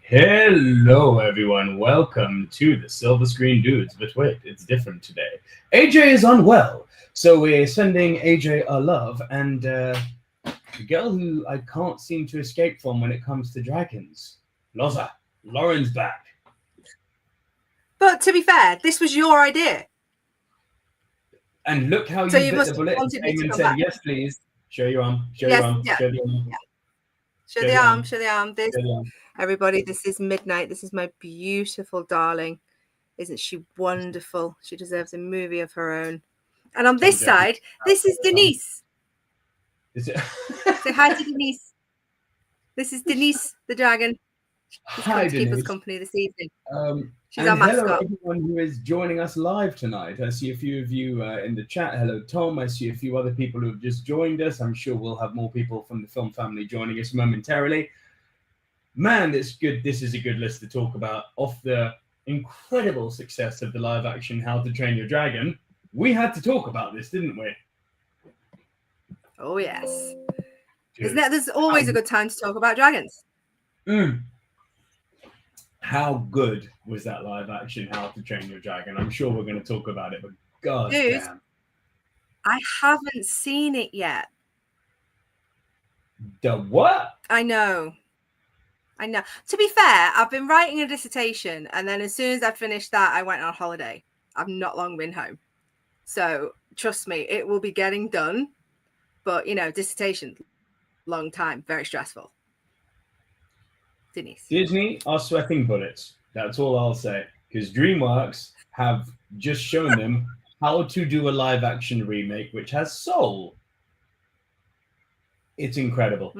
Hello, everyone. Welcome to the Silver Screen Dudes. But wait, it's different today. AJ is unwell, so we're sending AJ our love and the girl who I can't seem to escape from when it comes to dragons. Loza, Lauren's back. But to be fair, this was your idea. And look how So you you bit must the have bullet wanted me and to come said, back. yes, please. Show your arm. Show Yes, your arm. yeah. Show the arm. Yeah. Show the arm. Show the arm. This, Show the arm. everybody, this is Midnight. This is my beautiful darling. Isn't she wonderful? She deserves a movie of her own. And on this side, this is Denise. Is it? Say hi to Denise. This is Denise the dragon. She's Hi, come to keep us Denise. company this evening. She's And our mascot. hello, everyone who is joining us live tonight. I see a few of you in the chat. Hello, Tom. I see a few other people who have just joined us. I'm sure we'll have more people from the film family joining us momentarily. Man, it's good. This is a good list to talk about. Off the incredible success of the live-action How to Train Your Dragon, we had to talk about this, didn't we? Oh, yes. Isn't that there's always a good time to talk about dragons? How good was that live action How to Train Your Dragon? I'm sure we're going to talk about it, but god Dude, damn. I haven't seen it yet. The what? I know. To be fair, I've been writing a dissertation, and then as soon as I finished that, I went on holiday. I've not long been home. So trust me, it will be getting done. But, you know, dissertation, long time, very stressful. Denise. Disney are sweating bullets. That's all I'll say. Because DreamWorks have just shown them how to do a live action remake which has soul. It's incredible.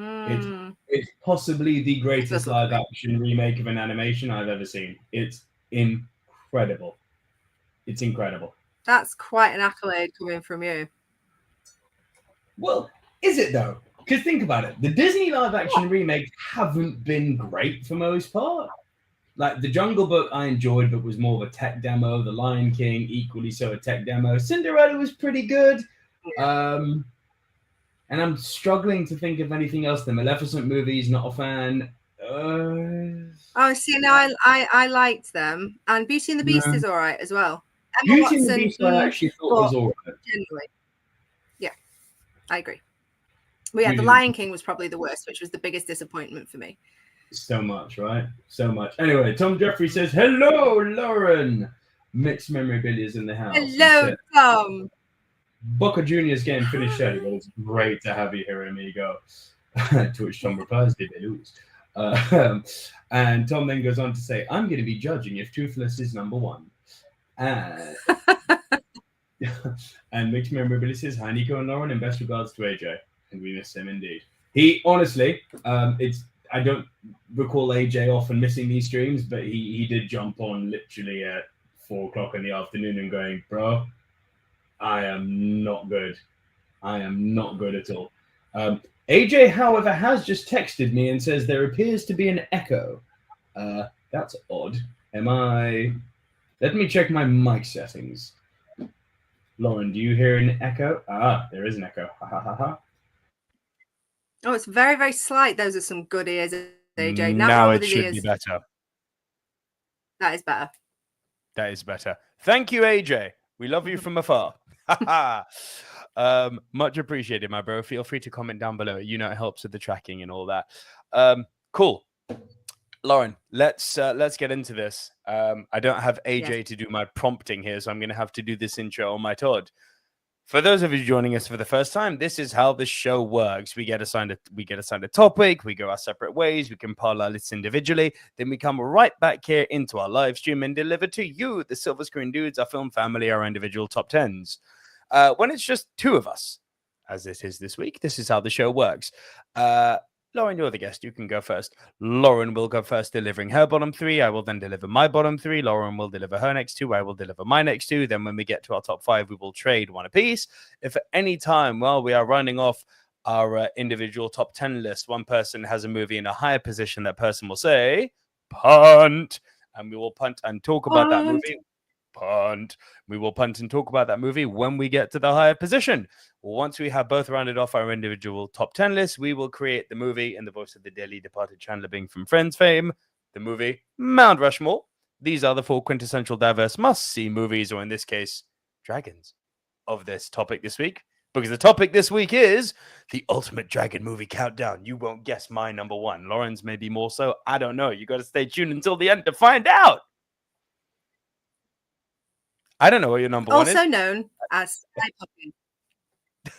It's possibly the greatest live action remake of an animation I've ever seen. It's incredible. It's incredible. That's quite an accolade coming from you. Well, is it though? Because think about it. The Disney live action remakes haven't been great for most part. Like The Jungle Book I enjoyed, but was more of a tech demo. The Lion King, equally so a tech demo. Cinderella was pretty good. And I'm struggling to think of anything else. The Maleficent movies, not a fan. Oh, see, now I liked them. And Beauty and the Beast is all right as well. Beauty and the Beast I actually thought was all right. Generally. Yeah, I agree. But yeah, The Lion King was probably the worst, which was the biggest disappointment for me. So much, right? So much. Anyway, Tom Jeffrey says, hello, Lauren. Mixed memorabilia is in the house. Hello, Tom. Boca Junior's game finished early, but it's great to have you here, amigo. To which Tom replies, did they lose? And Tom then goes on to say, I'm going to be judging if Toothless is number one. And Mixed memorabilia says, hi, Nico and Lauren, and best regards to AJ. And we miss him indeed. He honestly, I don't recall AJ often missing these streams, but he did jump on literally at 4:00 in the afternoon and going, bro, I am not good. I am not good at all. AJ, however, has just texted me and says there appears to be an echo. That's odd. Let me check my mic settings. Lauren, do you hear an echo? Ah, there is an echo. Ha ha ha ha. Oh, it's very, very slight. Those are some good ears, AJ. Now it should be better. That is better. That is better. Thank you, AJ. We love you from afar. Much appreciated, my bro. Feel free to comment down below. You know, it helps with the tracking and all that. Cool. Lauren, let's get into this. I don't have AJ to do my prompting here, so I'm going to have to do this intro on my Todd. For those of you joining us for the first time, this is how the show works. We get assigned a topic, we go our separate ways, we compile our lists individually, then we come right back here into our live stream and deliver to you, the Silver Screen Dudes, our film family, our individual top tens. When it's just two of us, as it is this week, this is how the show works. Lauren, you're the guest. You can go first. Lauren will go first, delivering her bottom three. I will then deliver my bottom three. Lauren will deliver her next two. I will deliver my next two. Then when we get to our top five, we will trade one apiece. If at any time while we are rounding off our individual top 10 list, one person has a movie in a higher position, that person will say, punt. And we will punt and talk about that movie. Punt. We will punt and talk about that movie when we get to the higher position. Once we have both rounded off our individual top 10 lists, we will create the movie in the voice of the dearly departed Chandler Bing from Friends fame. the movie Mount Rushmore. These are the 4 quintessential diverse must-see movies, or in this case, dragons, of this topic this week. Because the topic this week is the ultimate dragon movie countdown. You won't guess my number 1. Lauren's maybe more so. I don't know. You got to stay tuned until the end to find out. I don't know what your number 1 is. Also known as Sky Puppies.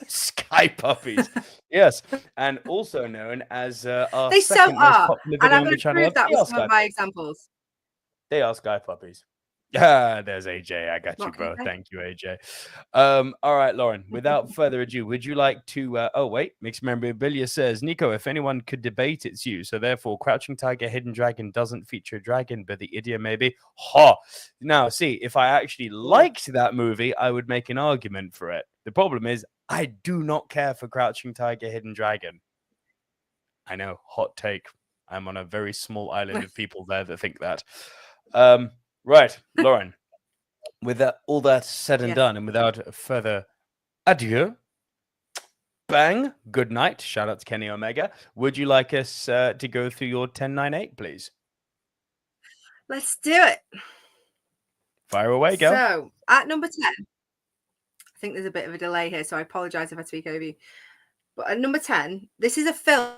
Sky Puppies. Yes. And also known as our They so second most are. popular And video I'm on going the to channel. prove that They are with some Sky of my examples. They are Sky Puppies. Ah, there's AJ. I got you, What can I bro. say? Thank you, AJ. All right, Lauren. Without further ado, would you like to? Oh wait, Mixed Memorabilia says, Nico, if anyone could debate, it's you. So therefore, Crouching Tiger, Hidden Dragon doesn't feature a dragon, but the idiom maybe. Ha! Now, see, if I actually liked that movie, I would make an argument for it. The problem is, I do not care for Crouching Tiger, Hidden Dragon. I know, hot take. I'm on a very small island of people there that think that. Right, Lauren, with that, all that said and Yes. done, and without further adieu, bang, good night. Shout out to Kenny Omega. Would you like us to go through your 10, 9, 8, please? Let's do it. Fire away, girl. So, at number 10, I think there's a bit of a delay here, so I apologize if I speak over you. But at number 10, this is a film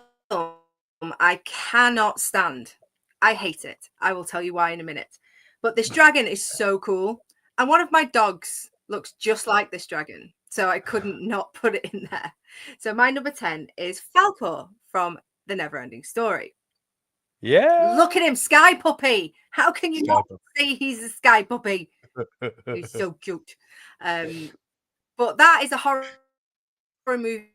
I cannot stand. I hate it. I will tell you why in a minute. But this dragon is so cool. And one of my dogs looks just like this dragon. So I couldn't not put it in there. So my number 10 is Falcor from The Neverending Story. Yeah. Look at him, Sky Puppy. How can you Sky not Puppy. say he's a Sky Puppy? He's so cute. But that is a horror movie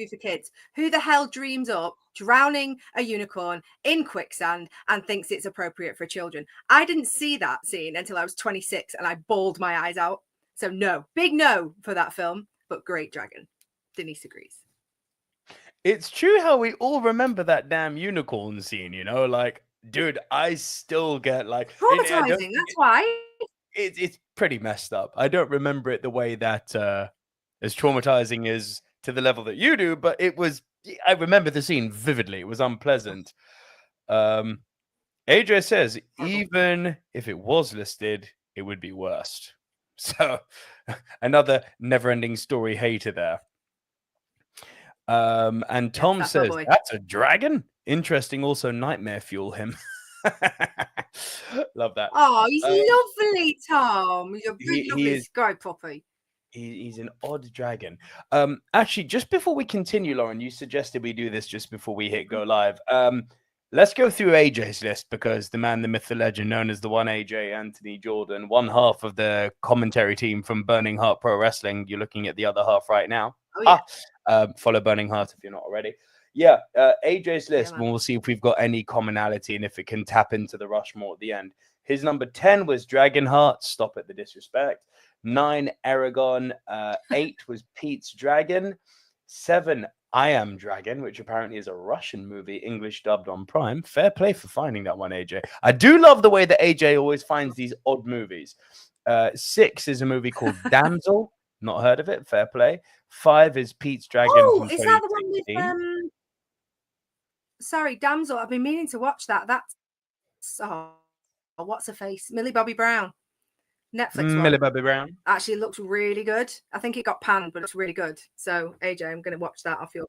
for kids. Who the hell dreams up drowning a unicorn in quicksand and thinks it's appropriate for children? I didn't see that scene until I was 26 and I bawled my eyes out. So no, big no for that film, but great dragon. Denise agrees. It's true how we all remember that damn unicorn scene, you know? Like, dude, I still get like... Traumatizing, that's why. It's pretty messed up. I don't remember it the way that as traumatizing as to the level that you do, but it was... I remember the scene vividly. It was unpleasant. AJ says, even if it was listed, it would be worst. So, another never-ending story hater there. And Tom that's says, my boy. that's a dragon? Interesting. Also, nightmare fuel him. Love that. Oh, he's lovely, Tom. He's a big, lovely is- Sky Puppy. He's an odd dragon. Actually, just before we continue, Lauren, you suggested we do this just before we hit go live. Let's go through AJ's list, because the man, the myth, the legend, known as the one AJ, Anthony Jordan, one half of the commentary team from Burning Heart Pro Wrestling. You're looking at the other half right now. Oh, yeah. Follow Burning Heart if you're not already. Yeah, AJ's list, man. and we'll see if we've got any commonality and if it can tap into the Rushmore at the end. His number 10 was Dragonheart. Stop at the disrespect. 9, Aragon. 8 was Pete's Dragon. 7, I Am Dragon, which apparently is a Russian movie, English dubbed on Prime. Fair play for finding that one, AJ. I do love the way that AJ always finds these odd movies. 6 is a movie called Damsel. Not heard of it. Fair play. 5 is Pete's Dragon. Oh, from is that the one with 2016. sorry, Damsel? I've been meaning to watch that. That's what's her face? Millie Bobby Brown. Netflix one. Millie Bobby Brown. Actually looks really good. I think it got panned, but it's really good. So AJ, I'm going to watch that off your.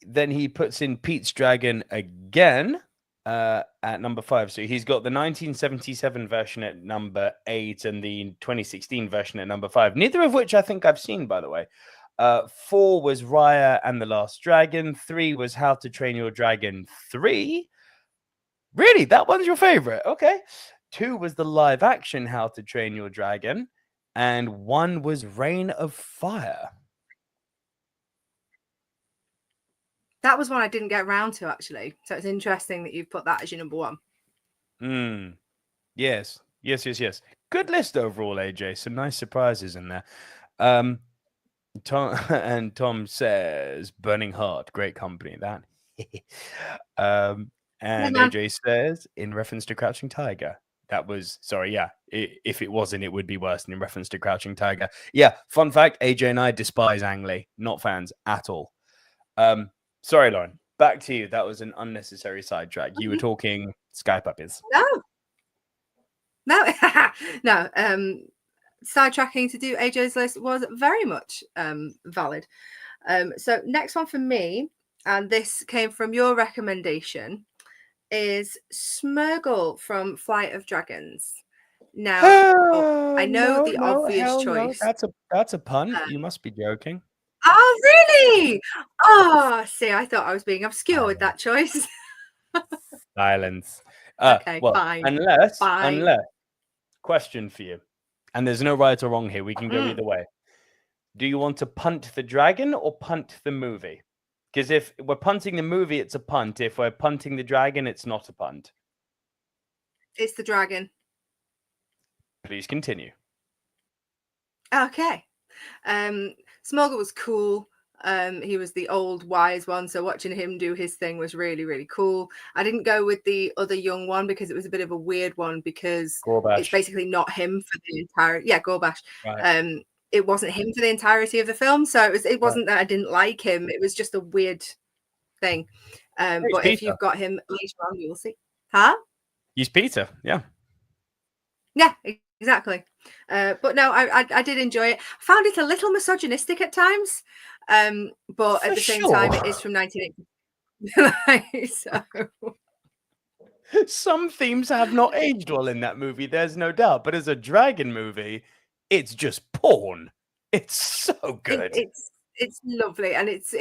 Then he puts in Pete's Dragon again at number 5. So he's got the 1977 version at number 8 and the 2016 version at number 5. Neither of which I think I've seen, by the way. 4 was Raya and the Last Dragon. 3 was How to Train Your Dragon 3. Really? That one's your favorite? Okay. 2 was the live action How to Train Your Dragon. And 1 was Reign of Fire. That was one I didn't get around to, actually. So it's interesting that you've put that as your number 1. Yes. Good list overall, AJ. Some nice surprises in there. Tom says Burning Heart, great company. That. And AJ says, in reference to Crouching Tiger, that was, sorry, yeah. If it wasn't, it would be worse than in reference to Crouching Tiger. Yeah, fun fact, AJ and I despise Ang Lee. Not fans at all. Sorry, Lauren. back to you. That was an unnecessary sidetrack. You were talking sky puppies. No, no. Sidetracking to do AJ's list was very much valid. So next one for me, and this came from your recommendation, is Smaug from Flight of Dragons. Now, I know the obvious choice. No. That's a pun. You must be joking. Oh, really? Oh, see, I thought I was being obscure with that choice. Silence. Okay, well, fine. Unless, Fine. question for you, and there's no right or wrong here. We can go either way. Do you want to punt the dragon or punt the movie? Because if we're punting the movie, it's a punt. If we're punting the dragon, it's not a punt. It's the dragon. Please continue. Okay. Smaug was cool. He was the old wise one, so watching him do his thing was really, really cool. I didn't go with the other young one because it was a bit of a weird one because it's basically not him for the entire Gorbash. Right. It wasn't him for the entirety of the film, so it wasn't that I didn't like him. It was just a weird thing. But Peter. if you've got him later on, you will see. Huh? He's Peter. Yeah. Yeah, exactly. But no, I did enjoy it. I found it a little misogynistic at times, but at the same time, it is from 1980. So. Some themes have not aged well in that movie, there's no doubt. But as a dragon movie, it's just porn. It's so good. It's lovely, and it's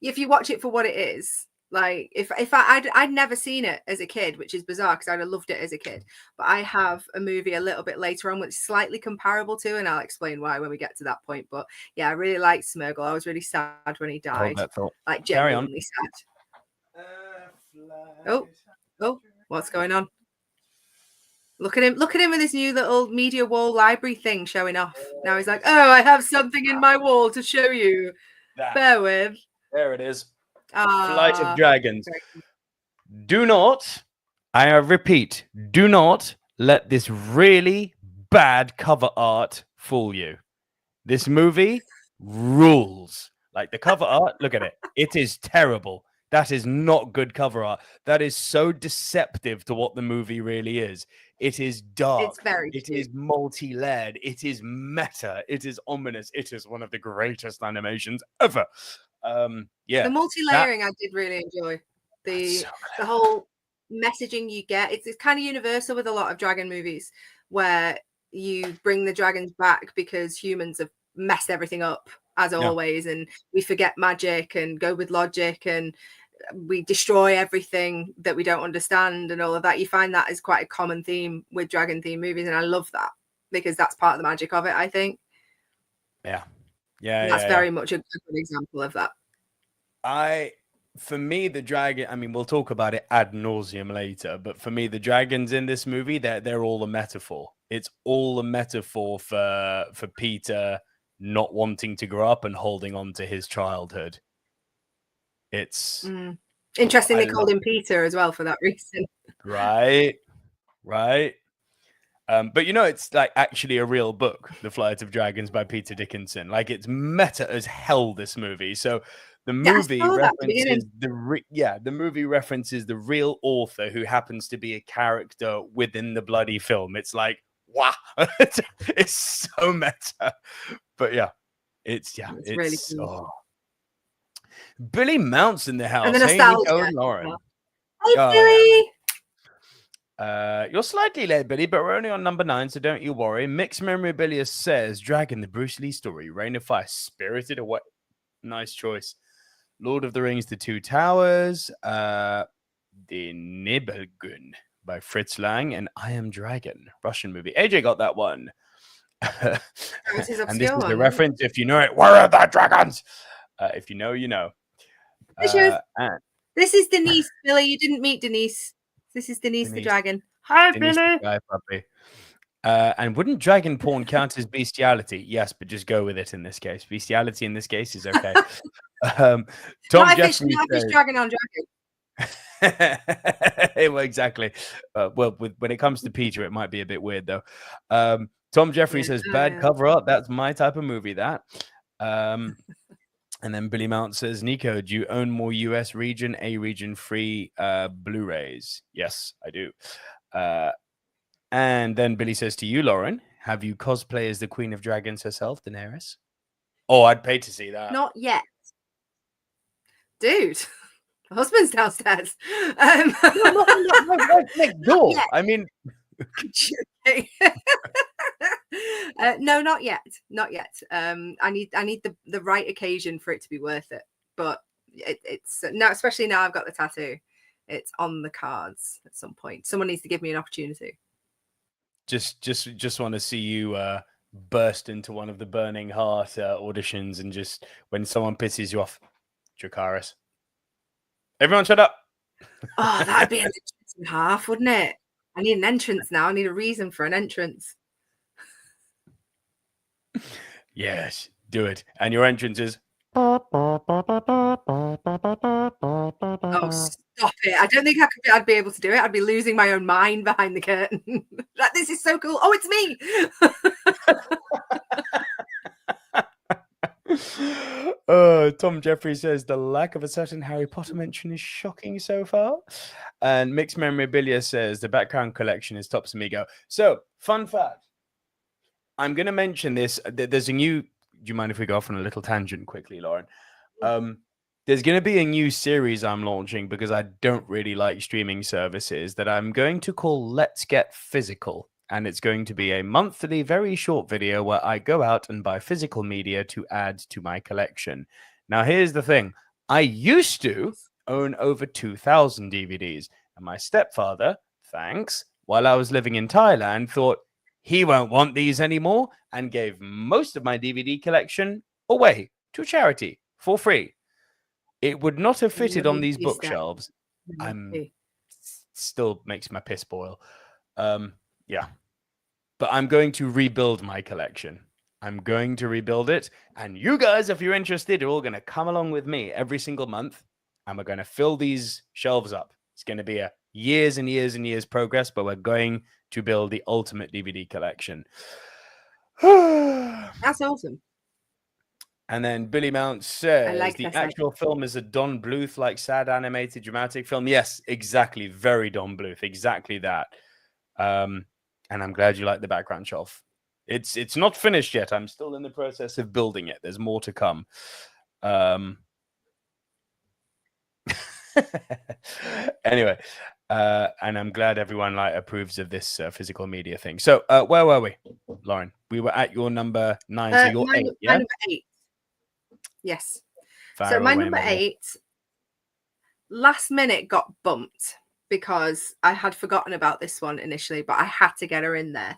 if you watch it for what it is. Like if I'd never seen it as a kid, which is bizarre because I'd have loved it as a kid. But I have a movie a little bit later on which is slightly comparable to, and I'll explain why when we get to that point. But yeah, I really liked Smaug. I was really sad when he died. Like genuinely sad. Oh, what's going on? Look at him with his new little media wall library thing showing off. Now he's like, oh, I have something in my wall to show you. Bear with. There it is. Flight of Dragons. Do not, I repeat, do not let this really bad cover art fool you. This movie rules. Like the cover art, look at it. It is terrible. That is not good cover art. That is so deceptive to what the movie really is. It is dark. It's very It is multi-layered. It is meta. It is ominous. It is one of the greatest animations ever. Yeah, the multi-layering I did really enjoy. The whole messaging you get. It's kind of universal with a lot of dragon movies where you bring the dragons back because humans have messed everything up as always, and we forget magic and go with logic and we destroy everything that we don't understand and all of that. You find that is quite a common theme with dragon theme movies, and I love that because that's part of the magic of it, I think. That's very much a good example of that. For me, the dragon, I mean, we'll talk about it ad nauseum later, but for me, the dragons in this movie, they're all a metaphor. It's all a metaphor for Peter not wanting to grow up and holding on to his childhood. It's interesting they called him Peter as well for that reason. Right. But it's like actually a real book, The Flight of Dragons by Peter Dickinson. Like it's meta as hell, this movie. So the movie references the real author who happens to be a character within the bloody film. It's like, wow, it's so meta. But it's really cool. Billy Mount's in the house. And the nostalgia. Hey, Lauren. Hey, Billy. You're slightly late, Billy, but we're only on number 9, so don't you worry. Mixed Memorabilia says Dragon, the Bruce Lee story, Reign of Fire, Spirited Away. Nice choice. Lord of the Rings, The Two Towers, The Nibelgun by Fritz Lang, and I Am Dragon, Russian movie. AJ got that one. And this is a reference. If you know it, where are the dragons? If you know, you know. This is Denise, Billy. You didn't meet Denise. This is Denise the dragon. Hi, Denise Billy. Guy, puppy. And wouldn't dragon porn count as bestiality? Yes, but just go with it in this case. Bestiality in this case is okay. Tom Jeffrey says, dragon on dragon. Well, exactly. When it comes to Peter, it might be a bit weird though. Tom Jeffrey says, bad cover up. That's my type of movie. That. And then Billy Mount says, Nico, do you own more US region, A region free Blu-rays? Yes, I do. And then Billy says to you, Lauren, have you cosplay as the Queen of Dragons herself, Daenerys? Oh, I'd pay to see that. Not yet. Dude, my husband's downstairs. Next door. I mean, no, not yet. Not yet. I need the right occasion for it to be worth it. But it's now, especially now I've got the tattoo. It's on the cards at some point. Someone needs to give me an opportunity. Just want to see you burst into one of the Burning Heart auditions, and just when someone pisses you off, Dracarys. Everyone shut up. Oh, that'd be an interesting half, wouldn't it? I need an entrance now. I need a reason for an entrance. Yes, do it. And your entrance is. Oh, stop it. I don't think I'd be able to do it. I'd be losing my own mind behind the curtain. Like, this is so cool. Oh, it's me. Tom Jeffrey says the lack of a certain Harry Potter mention is shocking so far. And Mixed Memorabilia says the background collection is Tops Amigo. So, fun fact. I'm going to mention this. There's a new... Do you mind if we go off on a little tangent quickly, Lauren? There's going to be a new series I'm launching because I don't really like streaming services that I'm going to call Let's Get Physical. And it's going to be a monthly, very short video where I go out and buy physical media to add to my collection. Now, here's the thing. I used to own over 2,000 DVDs. And my stepfather, thanks, while I was living in Thailand, thought he won't want these anymore and gave most of my DVD collection away to charity for free. It would not have fitted on these bookshelves. Still makes my piss boil. Yeah. But I'm going to rebuild my collection. I'm going to rebuild it. And you guys, if you're interested, are all going to come along with me every single month. And we're going to fill these shelves up. It's going to be a years and years and years progress, but we're going to build the ultimate DVD collection. That's awesome. And then Billy Mount says like the that actual film is a Don Bluth, like sad animated dramatic film. Yes, exactly. Very Don Bluth. Exactly that. And I'm glad you like the background shelf. It's not finished yet. I'm still in the process of building it. There's more to come. Anyway, and I'm glad everyone approves of this physical media thing. So where were we, Lauren? We were at your number 9. So you're 8, yeah? My number 8. Yes. So my number 8 last minute got bumped because I had forgotten about this one initially, but I had to get her in there.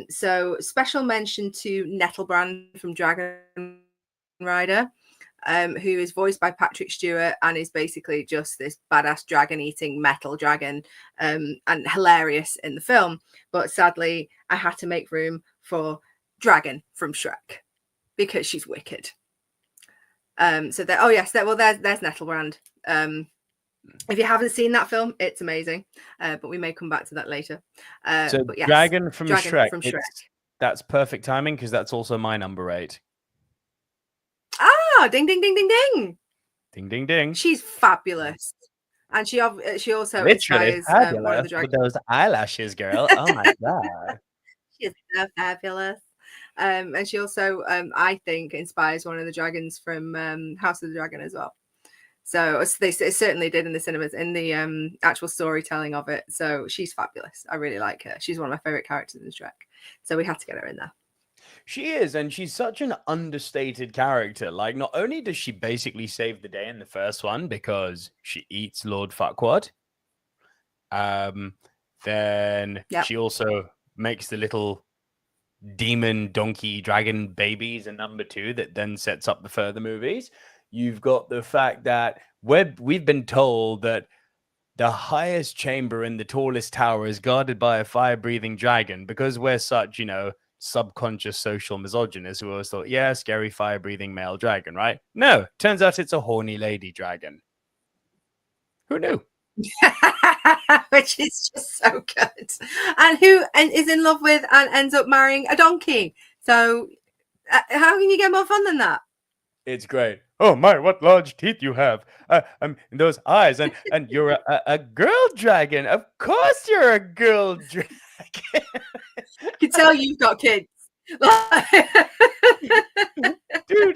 So special mention to Nettlebrand from Dragon Rider, who is voiced by Patrick Stewart and is basically just this badass dragon eating metal dragon, and hilarious in the film. But sadly, I had to make room for Dragon from Shrek because she's wicked. So there, there's Nettlebrand. If you haven't seen that film, it's amazing. But we may come back to that later. So but yes, Dragon from Shrek. From Shrek. That's perfect timing because that's also my number 8. Ah, ding, ding, ding, ding, ding. Ding, ding, ding. She's fabulous. And she also literally inspires one of the dragons. With those eyelashes, girl. Oh my God. She's so fabulous. And she also, I think, inspires one of the dragons from House of the Dragon as well. So they certainly did in the cinemas, in the actual storytelling of it. So she's fabulous. I really like her. She's one of my favorite characters in Shrek. So we had to get her in there. She is, and she's such an understated character. Like, not only does she basically save the day in the first one because she eats Lord Fuckwad, then she also makes the little demon donkey dragon babies in number 2 that then sets up the further movies. You've got the fact that we've been told that the highest chamber in the tallest tower is guarded by a fire-breathing dragon because we're such, subconscious social misogynists who always thought, yeah, scary fire-breathing male dragon, right? No, turns out it's a horny lady dragon. Who knew? Which is just so good. And who is in love with and ends up marrying a donkey. So how can you get more fun than that? It's great. Oh my, what large teeth you have! Those eyes, and you're a girl dragon. Of course, you're a girl dragon. I can tell you've got kids. Dude,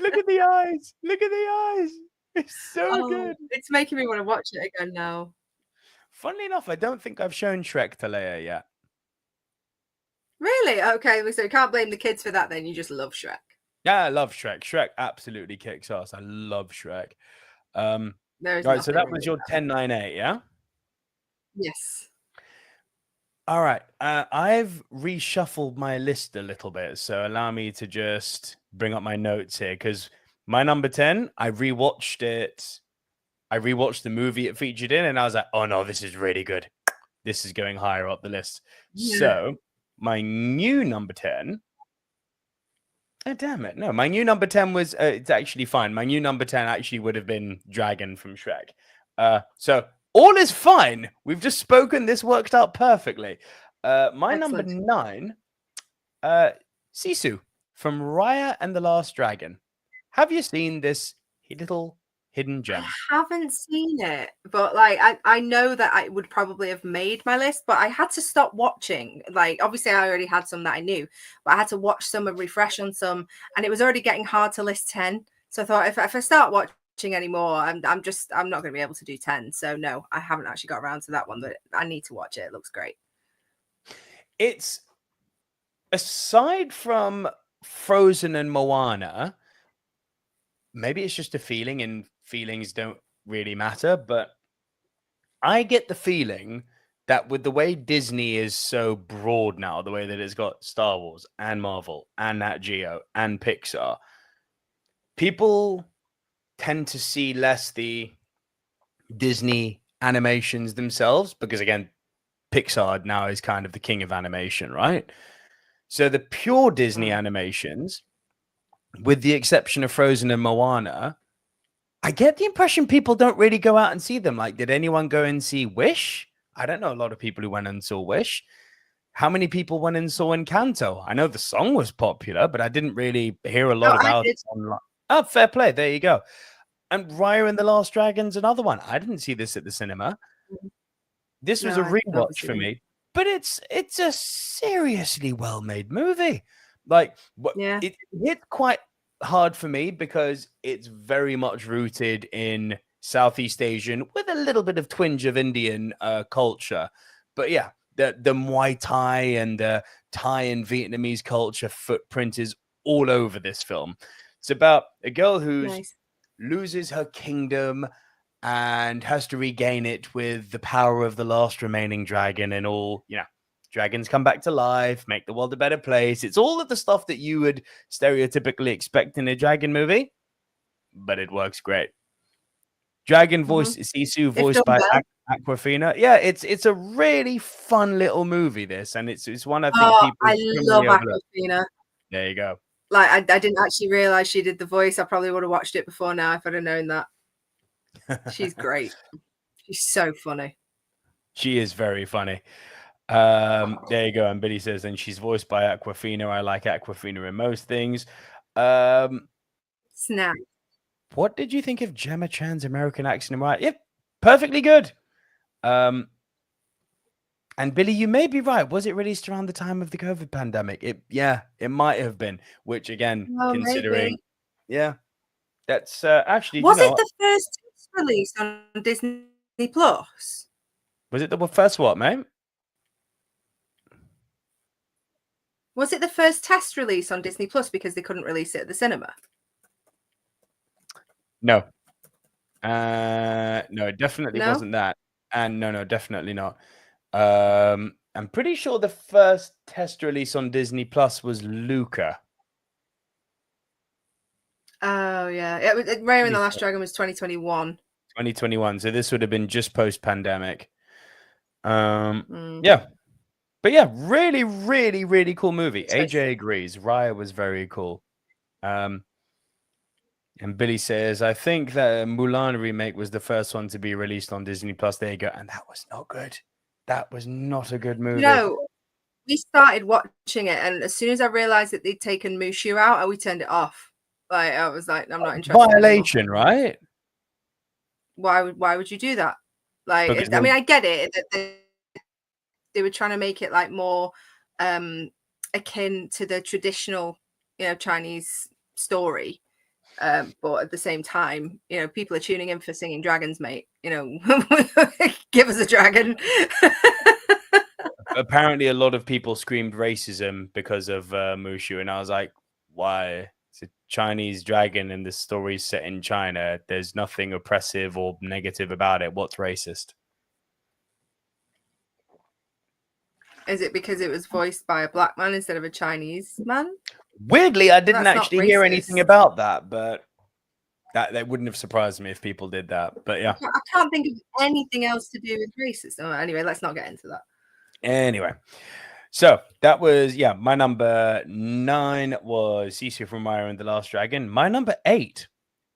look at the eyes! Look at the eyes! It's so good. It's making me want to watch it again now. Funnily enough, I don't think I've shown Shrek to Leia yet. Really? Okay, so you can't blame the kids for that then. You just love Shrek. Yeah, I love Shrek. Shrek absolutely kicks ass. I love Shrek. Right, so that was your 10-9-8, yeah? Yes. All right. I've reshuffled my list a little bit, so allow me to just bring up my notes here, because my number 10, I rewatched it. I rewatched the movie it featured in, and I was like, oh no, this is really good. This is going higher up the list. Yeah. So my new number 10. Oh, damn it. No, my new number 10 was, it's actually fine. My new number 10 actually would have been Dragon from Shrek. So all is fine. We've just spoken. This worked out perfectly. My number 9, Sisu from Raya and the Last Dragon. Have you seen this little hidden gem? I haven't seen it, but like I know that I would probably have made my list, but I had to stop watching. Like obviously I already had some that I knew, but I had to watch some and refresh on some, and it was already getting hard to list 10. So I thought if I start watching anymore, I'm not going to be able to do 10. So no, I haven't actually got around to that one, but I need to watch it. It looks great. It's, aside from Frozen and Moana, maybe it's just a feeling, and feelings don't really matter, but I get the feeling that with the way Disney is so broad now, the way that it's got Star Wars and Marvel and Nat Geo and Pixar, people tend to see less the Disney animations themselves, because again, Pixar now is kind of the king of animation, right? So the pure Disney animations, with the exception of Frozen and Moana, I get the impression people don't really go out and see them. Like, did anyone go and see Wish? I don't know a lot of people who went and saw Wish. How many people went and saw Encanto? I know the song was popular, but I didn't really hear a lot about it online. Oh, fair play. There you go. And Raya and the Last Dragon's another one. I didn't see this at the cinema. This was a rewatch for me, but it's a seriously well-made movie. Like, it hit quite hard for me because it's very much rooted in Southeast Asian with a little bit of twinge of Indian culture. But yeah, the Muay Thai and the Thai and Vietnamese culture footprint is all over this film. It's about a girl who loses her kingdom and has to regain it with the power of the last remaining dragon, and all, you know, dragons come back to life, make the world a better place. It's all of the stuff that you would stereotypically expect in a dragon movie, but it works great. Dragon voice, Sisu, voiced by Awkwafina. Yeah, it's a really fun little movie, this, and it's one I think people. I love Awkwafina. There you go. Like I didn't actually realize she did the voice. I probably would have watched it before now if I'd have known that. She's great. She's so funny. She is very funny. There you go. And Billy says, and she's voiced by Awkwafina. I like Awkwafina in most things. Snap. What did you think of Gemma Chan's American accent? Right? Yep, perfectly good. And Billy, you may be right. Was it released around the time of the COVID pandemic? It might have been. Which again, considering, that's actually. Was it the first release on Disney Plus? Was it the first what, mate? Was it the first test release on Disney Plus because they couldn't release it at the cinema? No. No, it definitely wasn't that. And no, definitely not. I'm pretty sure the first test release on Disney Plus was Luca. Oh, yeah. Raya and the Last Dragon was 2021. 2021. So this would have been just post-pandemic. Yeah. But yeah, really, really, really cool movie. AJ agrees. Raya was very cool. And Billy says, I think that Mulan remake was the first one to be released on Disney Plus. There you go. And that was not good. That was not a good movie. No, we started watching it, and as soon as I realized that they'd taken Mushu out, we turned it off. Like I was like, I'm not interested. Violation, anymore. right? Why would you do that? Like, I mean, I get it that they were trying to make it like more akin to the traditional, Chinese story. But at the same time, people are tuning in for singing dragons, mate. Give us a dragon. Apparently, a lot of people screamed racism because of Mushu, and I was like, why? It's a Chinese dragon, and the story's set in China. There's nothing oppressive or negative about it. What's racist? Is it because it was voiced by a black man instead of a Chinese man? Weirdly, I didn't That's not actually hear racist. anything about that, but that wouldn't have surprised me if people did that. But yeah, I can't think of anything else to do with racism. Anyway, let's not get into that. Anyway, so that was, my number 9 was Sisu from Maya and the Last Dragon. My number 8,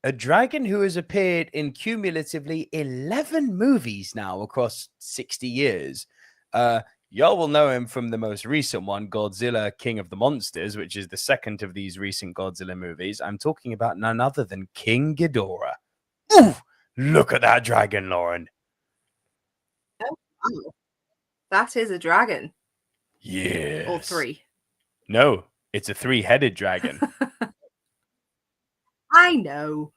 a dragon who has appeared in cumulatively 11 movies now across 60 years. Y'all will know him from the most recent one, Godzilla, King of the Monsters, which is the second of these recent Godzilla movies. I'm talking about none other than King Ghidorah. Ooh, look at that dragon, Lauren. Oh, wow. That is a dragon. Yes. Or 3. No, it's a 3-headed dragon. I know.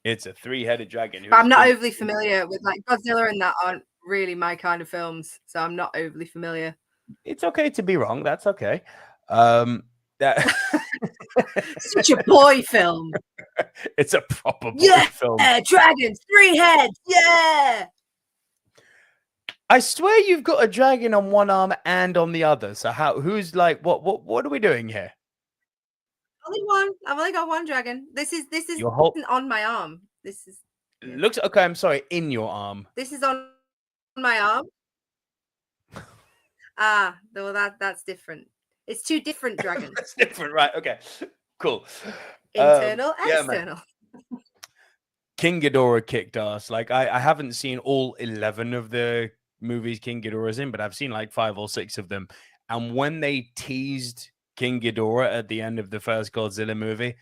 It's a 3-headed dragon. But I'm not overly familiar with like Godzilla, and that aren't really my kind of films, so I'm not overly familiar. It's okay to be wrong. That's okay. That Such a boy film. It's a proper boy film. Yeah, dragons, 3 heads. Yeah. I swear you've got a dragon on one arm and on the other. So who's like what are we doing here? Only one. I've only got one dragon. This is Your whole... on my arm. This is looks okay. I'm sorry, in your arm. This is on my arm. Well, that's different. It's 2 different dragons. That's different, right? Okay, cool. Internal, external. King Ghidorah kicked ass. Like I haven't seen all 11 of the movies King Ghidorah's in, but I've seen like 5 or 6 of them. And when they teased King Ghidorah at the end of the first Godzilla movie,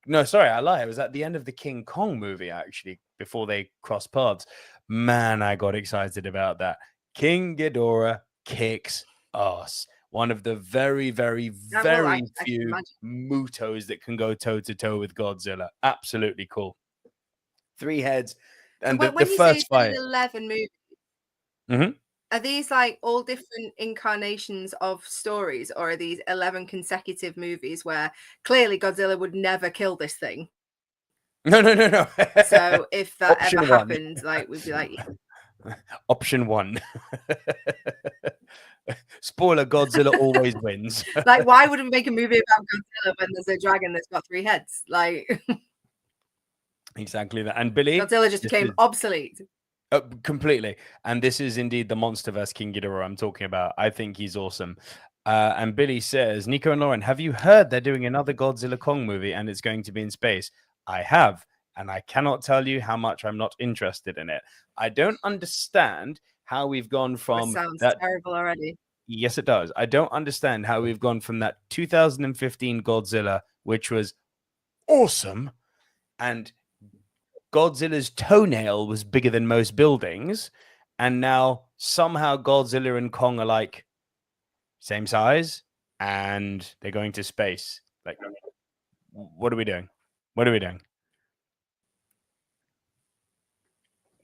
no, sorry, I lie. It was at the end of the King Kong movie, actually, before they crossed paths. Man, I got excited about that. King Ghidorah kicks ass. One of the very, very, very few Mutos that can go toe-to-toe with Godzilla. Absolutely cool. 3 heads. And when the you first say fight. 11 movies, are these like all different incarnations of stories, or are these 11 consecutive movies where clearly Godzilla would never kill this thing? No. So if that ever happened, like we'd be like, Option 1. Spoiler, Godzilla always wins. Like, why would we make a movie about Godzilla when there's a dragon that's got 3 heads? Like, exactly that. And Billy, Godzilla just became obsolete. Completely. And this is indeed the Monsterverse King Ghidorah I'm talking about. I think he's awesome. And Billy says, Nico and Lauren, have you heard they're doing another Godzilla Kong movie and it's going to be in space? I have. And I cannot tell you how much I'm not interested in it. I don't understand how we've gone from sounds that terrible already. Yes, it does. I don't understand how we've gone from that 2015 Godzilla, which was awesome, and Godzilla's toenail was bigger than most buildings, and now somehow Godzilla and Kong are like same size, and they're going to space. Like, what are we doing? What are we doing?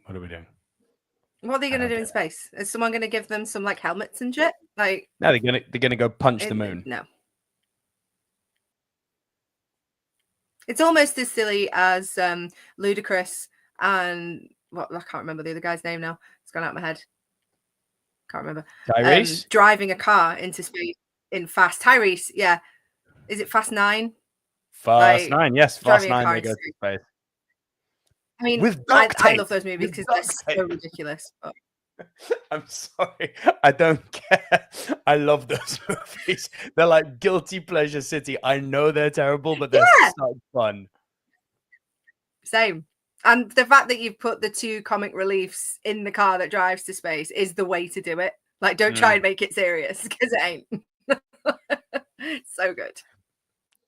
What are we doing? What are they going to do in space? Is someone going to give them some like helmets and shit? Like, no, they're gonna go punch the moon. No, it's almost as silly as Ludacris and I can't remember the other guy's name now. It's gone out of my head. Can't remember. Tyrese driving a car into space in Fast. Tyrese, yeah. Is it Fast 9? Fast 9, yes. Fast 9. They go to space. I mean, with I love those movies because they're so ridiculous. But... I'm sorry. I don't care. I love those movies. They're like guilty pleasure city. I know they're terrible, but they're so fun. Same. And the fact that you've put the 2 comic reliefs in the car that drives to space is the way to do it. Like, don't try and make it serious because it ain't. So good.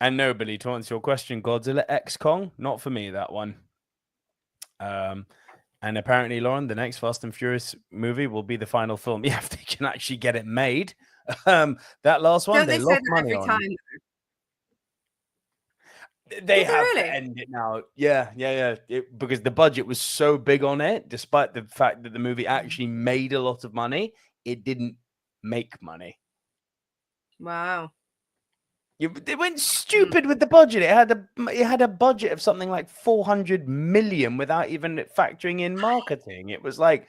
And no, Billy, to answer your question, Godzilla X Kong, not for me, that one. And apparently, Lauren, the next Fast and Furious movie will be the final film. Yeah, if they can actually get it made. That last one, Don't they they say lost that money every on. time? They Did they have really? to end it now. Yeah. Because the budget was so big on it, despite the fact that the movie actually made a lot of money, it didn't make money. Wow. They went stupid with the budget. It had a budget of something like 400 million without even factoring in marketing. It was like,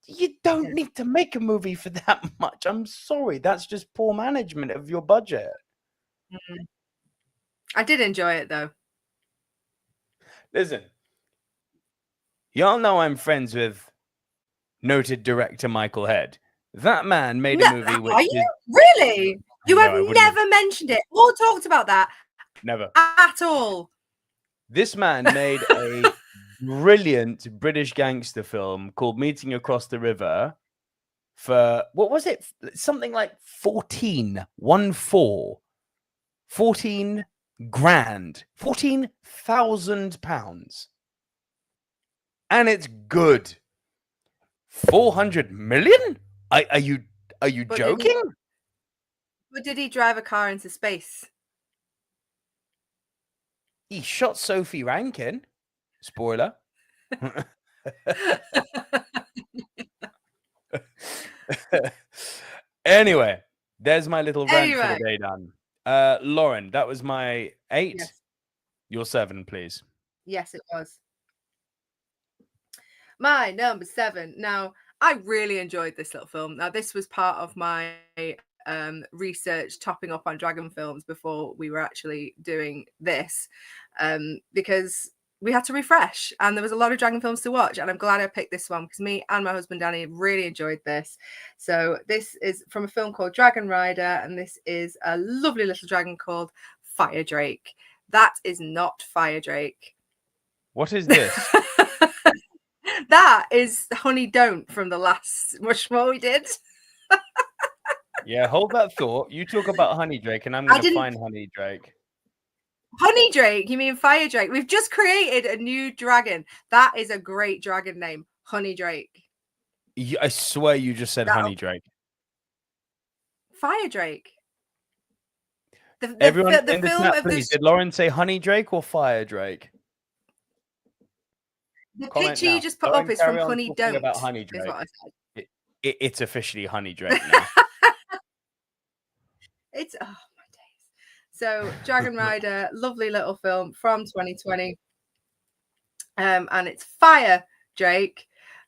you don't need to make a movie for that much. I'm sorry, that's just poor management of your budget. I did enjoy it though. Listen, y'all know I'm friends with noted director Michael Head. That man made a movie which are you really? You have never mentioned it or talked about that. Never at all. This man made a brilliant British gangster film called Meeting Across the River for, what was it? Something like 14 grand, £14,000. And it's good. 400 million? Are you joking? But did he drive a car into space? He shot Sophie Rankin. Spoiler. Anyway, there's my little rant for the day done. Lauren, that was my 8. Yes. Your 7, please. Yes, it was. My number 7. Now, I really enjoyed this little film. Now, this was part of my research topping up on dragon films before we were actually doing this, because we had to refresh and there was a lot of dragon films to watch, and I'm glad I picked this one because me and my husband Danny really enjoyed this. So this is from a film called Dragon Rider, and this is a lovely little dragon called Fire Drake. That is not Fire Drake. What is this? That is Honey Don't from the last Mushmore we did. Yeah, hold that thought. You talk about Honey Drake and I'm going to find Honey Drake. Honey Drake? You mean Fire Drake? We've just created a new dragon. That is a great dragon name. Honey Drake. I swear you just said Honey Drake. Fire Drake. Everyone in the chat, please. Did Lauren say Honey Drake or Fire Drake? The picture you just put up is from Honey Don't. About Honey Drake. Is what I said. It's officially Honey Drake now. It's, oh my days. So Dragon Rider, lovely little film from 2020. And it's Fire Drake.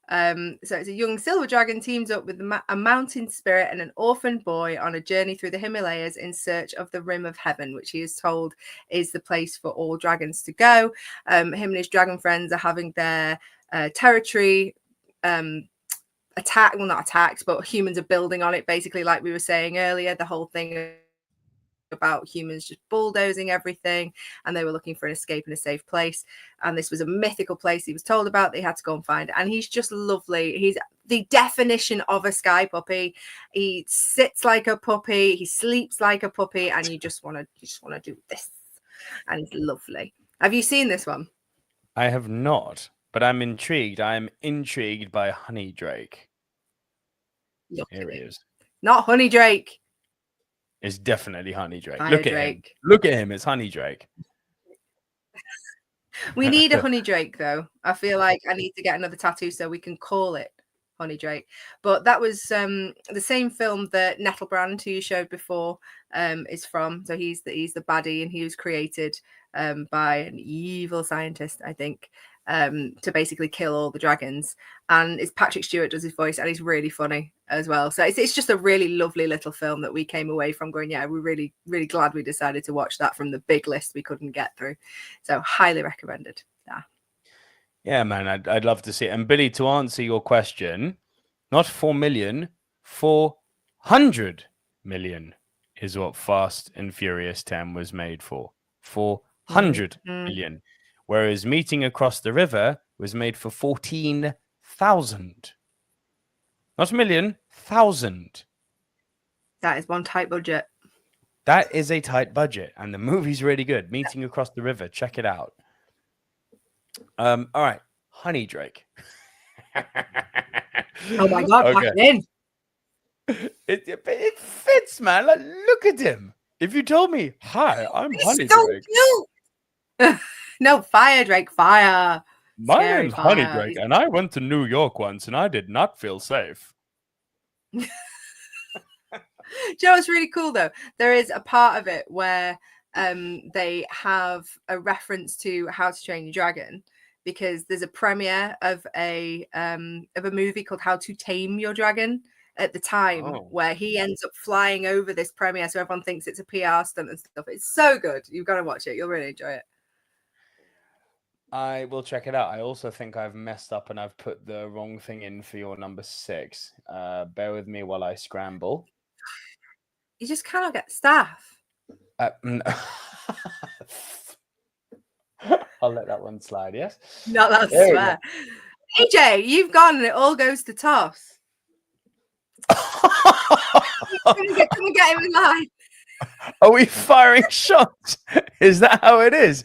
So it's a young silver dragon teams up with a mountain spirit and an orphan boy on a journey through the Himalayas in search of the Rim of Heaven, which he is told is the place for all dragons to go. Him and his dragon friends are having their territory attacked. Well, not attacked, but humans are building on it, basically, like we were saying earlier. The whole thing about humans just bulldozing everything, and they were looking for an escape in a safe place, and this was a mythical place he was told about. They had to go and find it, and he's just lovely. He's the definition of a sky puppy. He sits like a puppy, he sleeps like a puppy, and you just want to do this, and he's lovely. Have you seen this one? I have not, but I'm intrigued. I'm intrigued by Honey Drake. Here he is. Not Honey Drake. It's definitely Honey Drake. Fire Look at him. Look at him. It's Honey Drake. We need a Honey Drake, though. I feel like I need to get another tattoo so we can call it Honey Drake. But that was the same film that Nettlebrand, who you showed before, is from. So he's the baddie, and he was created by an evil scientist, I think, to basically kill all the dragons. And it's Patrick Stewart does his voice, and he's really funny as well. So it's just a really lovely little film that we came away from going, yeah, we're really, really glad we decided to watch that from the big list we couldn't get through. So highly recommended. Yeah, man, I'd love to see it. And Billy, to answer your question, not 4 million, 400 million is what Fast and Furious 10 was made for. 400 million. Whereas Meeting Across the River was made for 14,000. Not a million, 1,000. That is one tight budget. That is a tight budget, and the movie's really good. Meeting Across the River, check it out. All right, Honey Drake. Oh my god, Okay. back in. It fits, man. Like, look at him. If you told me, "Hi, I'm Honey He's so Drake. cute. No, fire, Drake, fire. My Scary name's Honey fire. Drake, and I went to New York once, and I did not feel safe." Do you know what's really cool though? There is a part of it where they have a reference to How to Train Your Dragon, because there's a premiere of a movie called How to Tame Your Dragon at the time, where he ends up flying over this premiere, so everyone thinks it's a PR stunt and stuff. It's so good. You've got to watch it. You'll really enjoy it. I will check it out. I also think I've messed up and I've put the wrong thing in for your number 6. Bear with me while I scramble. You just cannot get staff. I'll let that one slide, yes? Not that swear. AJ, you've gone and it all goes to toss. Come and get him in line. Are we firing shots? Is that how it is?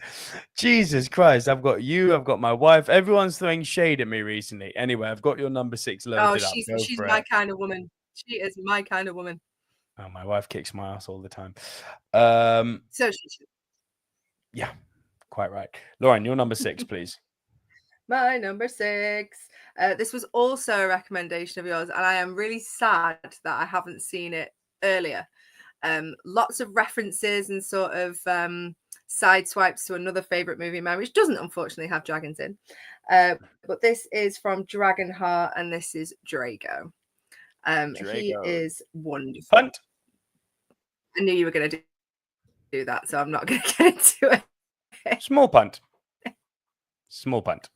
Jesus Christ. I've got you. I've got my wife. Everyone's throwing shade at me recently. Anyway, I've got your number 6 loaded up. She's my kind of woman. She is my kind of woman. Oh, my wife kicks my ass all the time. So she should. Yeah, quite right. Lauren, your number 6, please. My number 6. This was also a recommendation of yours, and I am really sad that I haven't seen it earlier. Lots of references and sort of side swipes to another favorite movie of mine, which doesn't unfortunately have dragons in. But this is from Dragonheart, and this is Drago. He is wonderful. Punt. I knew you were going to do that, so I'm not going to get into it. Small punt. Small punt.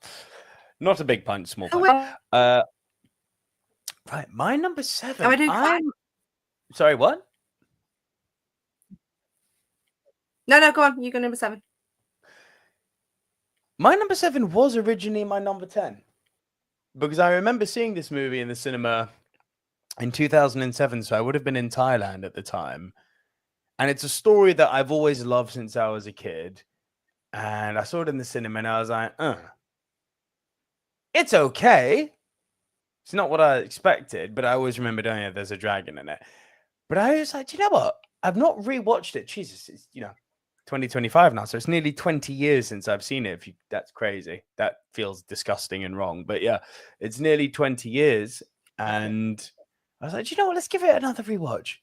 Not a big punt, small punt. Right, my number 7. Sorry, what? No, go on. You go number 7. My number 7 was originally my number 10. Because I remember seeing this movie in the cinema in 2007, so I would have been in Thailand at the time. And it's a story that I've always loved since I was a kid. And I saw it in the cinema and I was like, it's okay. It's not what I expected, but I always remembered, there's a dragon in it. But I was like, you know what? I've not rewatched it. Jesus, it's, 2025 now. So it's nearly 20 years since I've seen it. That's crazy. That feels disgusting and wrong. But yeah, it's nearly 20 years. And I was like, you know what? Let's give it another rewatch.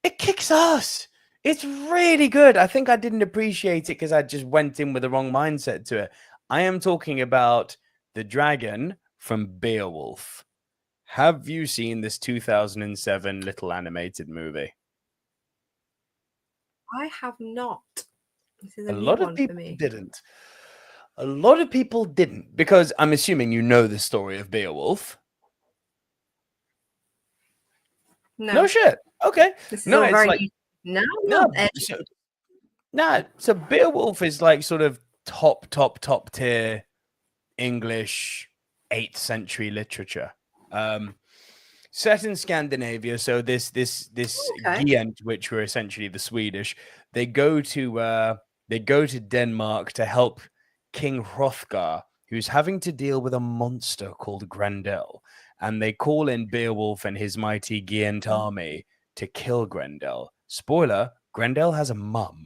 It kicks ass. It's really good. I think I didn't appreciate it because I just went in with the wrong mindset to it. I am talking about the dragon from Beowulf. Have you seen this 2007 little animated movie? I have not. This is a lot of people for me. didn't. A lot of people didn't, because I'm assuming you know the story of Beowulf. No shit. Okay. No, it's very... like So Beowulf is like sort of top tier English 8th century literature. Set in Scandinavia, so this Giant, which were essentially the Swedish, they go to Denmark to help King Hrothgar, who's having to deal with a monster called Grendel, and they call in Beowulf and his mighty Giant army to kill Grendel. Spoiler: Grendel has a mum,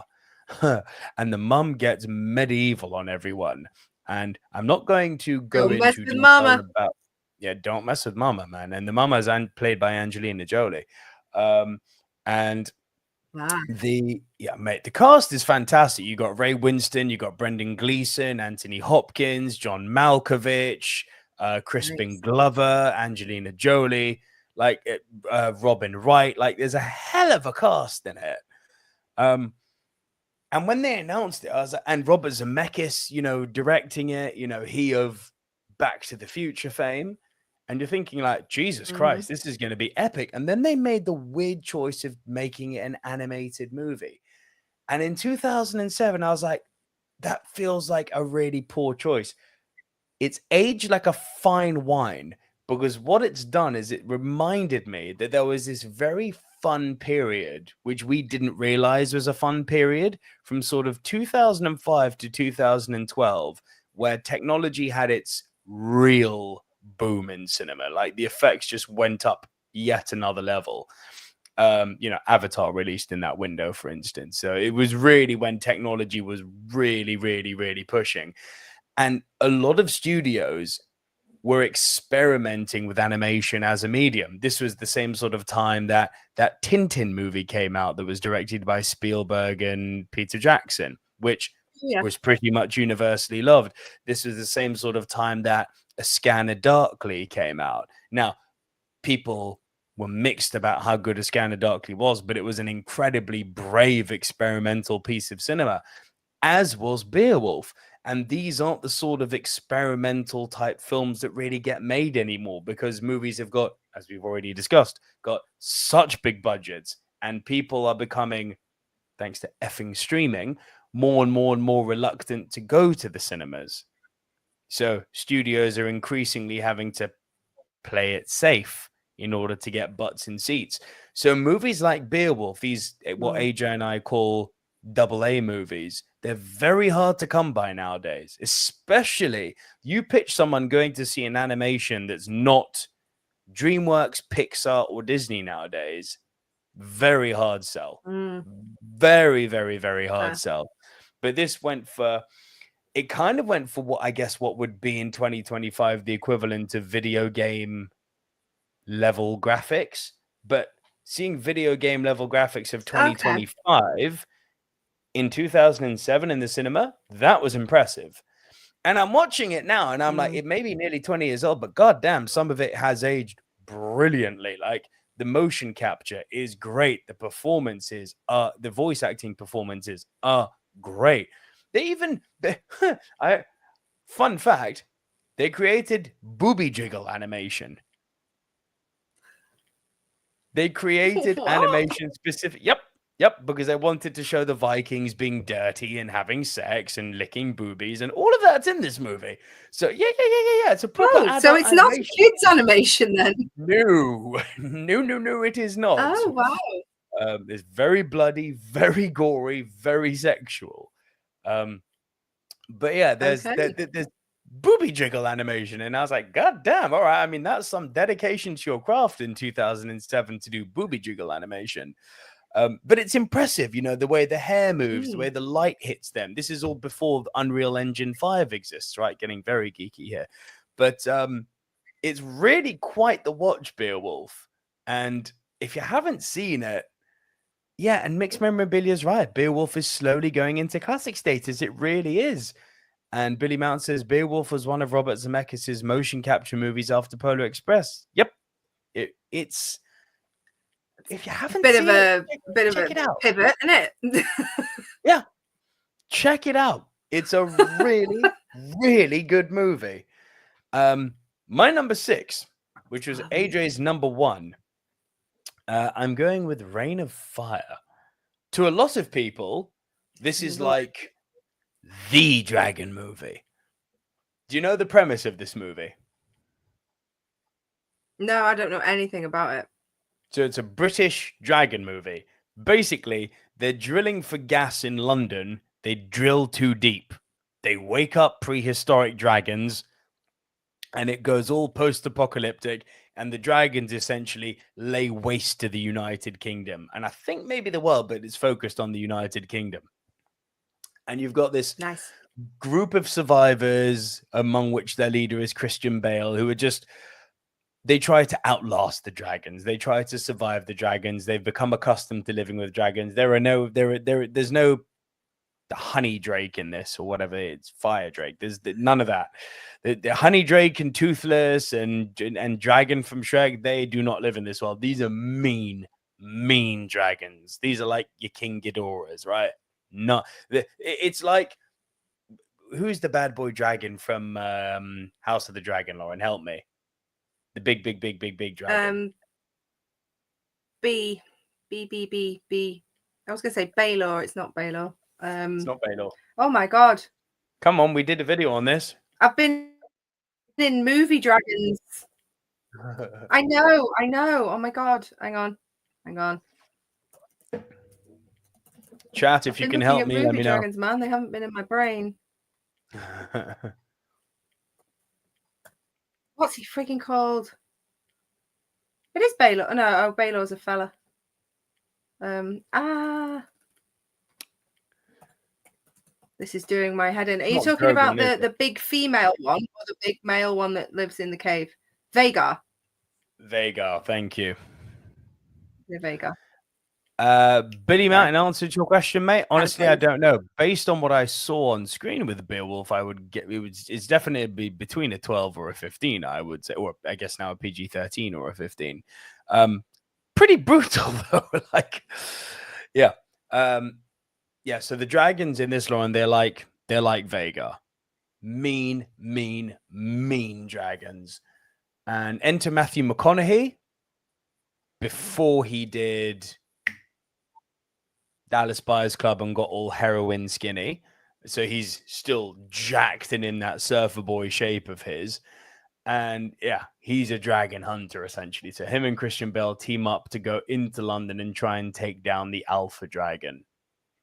and the mum gets medieval on everyone. And I'm not going to go into detail about. Yeah, don't mess with Mama, man. And the Mama's played by Angelina Jolie. And the cast is fantastic. You got Ray Winston, you got Brendan Gleeson, Anthony Hopkins, John Malkovich, Crispin Glover, Angelina Jolie, Robin Wright. Like, there's a hell of a cast in it. And when they announced it, I was like, and Robert Zemeckis, directing it, he of Back to the Future fame. And you're thinking like, Jesus Christ, this is going to be epic. And then they made the weird choice of making it an animated movie. And in 2007, I was like, that feels like a really poor choice. It's aged like a fine wine, because what it's done is it reminded me that there was this very fun period, which we didn't realize was a fun period, from sort of 2005 to 2012, where technology had its real boom in cinema. Like the effects just went up yet another level. Avatar released in that window, for instance. So it was really when technology was really, really, really pushing. And a lot of studios were experimenting with animation as a medium. This was the same sort of time that Tintin movie came out that was directed by Spielberg and Peter Jackson, which was pretty much universally loved. This was the same sort of time that A Scanner Darkly came out. Now, people were mixed about how good A Scanner Darkly was, but it was an incredibly brave experimental piece of cinema, as was Beowulf. And these aren't the sort of experimental type films that really get made anymore, because movies have got, as we've already discussed, got such big budgets, and people are becoming, thanks to effing streaming, more and more reluctant to go to the cinemas. So studios are increasingly having to play it safe in order to get butts in seats. So movies like Beowulf, these what AJ and I call AA movies, they're very hard to come by nowadays. Especially you pitch someone going to see an animation that's not DreamWorks, Pixar, or Disney nowadays, very hard sell. Very, very, very hard sell. But this went for what I guess what would be in 2025 the equivalent of video game level graphics. But seeing video game level graphics of 2025 in 2007 in the cinema, that was impressive. And I'm watching it now and I'm like, it may be nearly 20 years old, but goddamn, some of it has aged brilliantly. Like the motion capture is great. The performances are, the voice acting performances are great. Fun fact, they created booby jiggle animation. They created animation specific. Yep, because they wanted to show the Vikings being dirty and having sex and licking boobies, and all of that's in this movie. So yeah. It's a proper. So it's not a kids animation then? No, it is not. Oh wow! It's very bloody, very gory, very sexual. But yeah, there's booby jiggle animation, and I was like, God damn! All right, I mean that's some dedication to your craft in 2007 to do booby jiggle animation. But it's impressive, the way the hair moves, the way the light hits them. This is all before Unreal Engine 5 exists, right? Getting very geeky here. But it's really quite the watch, Beowulf. And if you haven't seen it, yeah, and Mixed Memorabilia is right. Beowulf is slowly going into classic status. It really is. And Billy Mount says Beowulf was one of Robert Zemeckis' motion capture movies after Polar Express. Yep. It's... If you haven't bit seen of a pivot, isn't it? Yeah, check it out. It's a really, really good movie. My number 6, which was AJ's number 1, I'm going with Reign of Fire. To a lot of people, this is like the dragon movie. Do you know the premise of this movie? No, I don't know anything about it. So it's a British dragon movie. Basically, they're drilling for gas in London. They drill too deep. They wake up prehistoric dragons, and it goes all post-apocalyptic, and the dragons essentially lay waste to the United Kingdom. And I think maybe the world, but it's focused on the United Kingdom. And you've got this group of survivors, among which their leader is Christian Bale, who are just... They try to outlast the dragons. They try to survive the dragons. They've become accustomed to living with dragons. There's no honey drake in this or whatever. It's fire drake. There's none of that. The honey drake and Toothless and dragon from Shrek, they do not live in this world. These are mean dragons. These are like your King Ghidorahs, right? It's like, who's the bad boy dragon from House of the Dragon, Lauren? Help me. The big dragon. B. I was going to say Baylor. It's not Baylor. It's not Baylor. Oh my God. Come on, we did a video on this. I've been in movie dragons. I know. Oh my god. Hang on. Chat, if I've you been can looking help at me, let movie me know. dragons, man. They haven't been in my brain. What's he freaking called? It is Baelor. No, Baelor's a fella. This is doing my head in. Are you Not talking about Drogon, is the big female one or the big male one that lives in the cave? Vhagar. Vhagar, thank you. Yeah, Vhagar. Billy Sorry. Mountain answered your question, mate. Honestly, I don't know. Based on what I saw on screen with Beowulf, I would get it's definitely be between a 12 or a 15, I would say, or I guess now a PG-13 or a 15. Pretty brutal though. Like, yeah. Yeah, so the dragons in this Lauren, they're like Vhagar. Mean dragons. And enter Matthew McConaughey before he did Dallas Buyers Club and got all heroin skinny. So he's still jacked and in that surfer boy shape of his. And yeah, he's a dragon hunter essentially. So him and Christian Bale team up to go into London and try and take down the alpha dragon.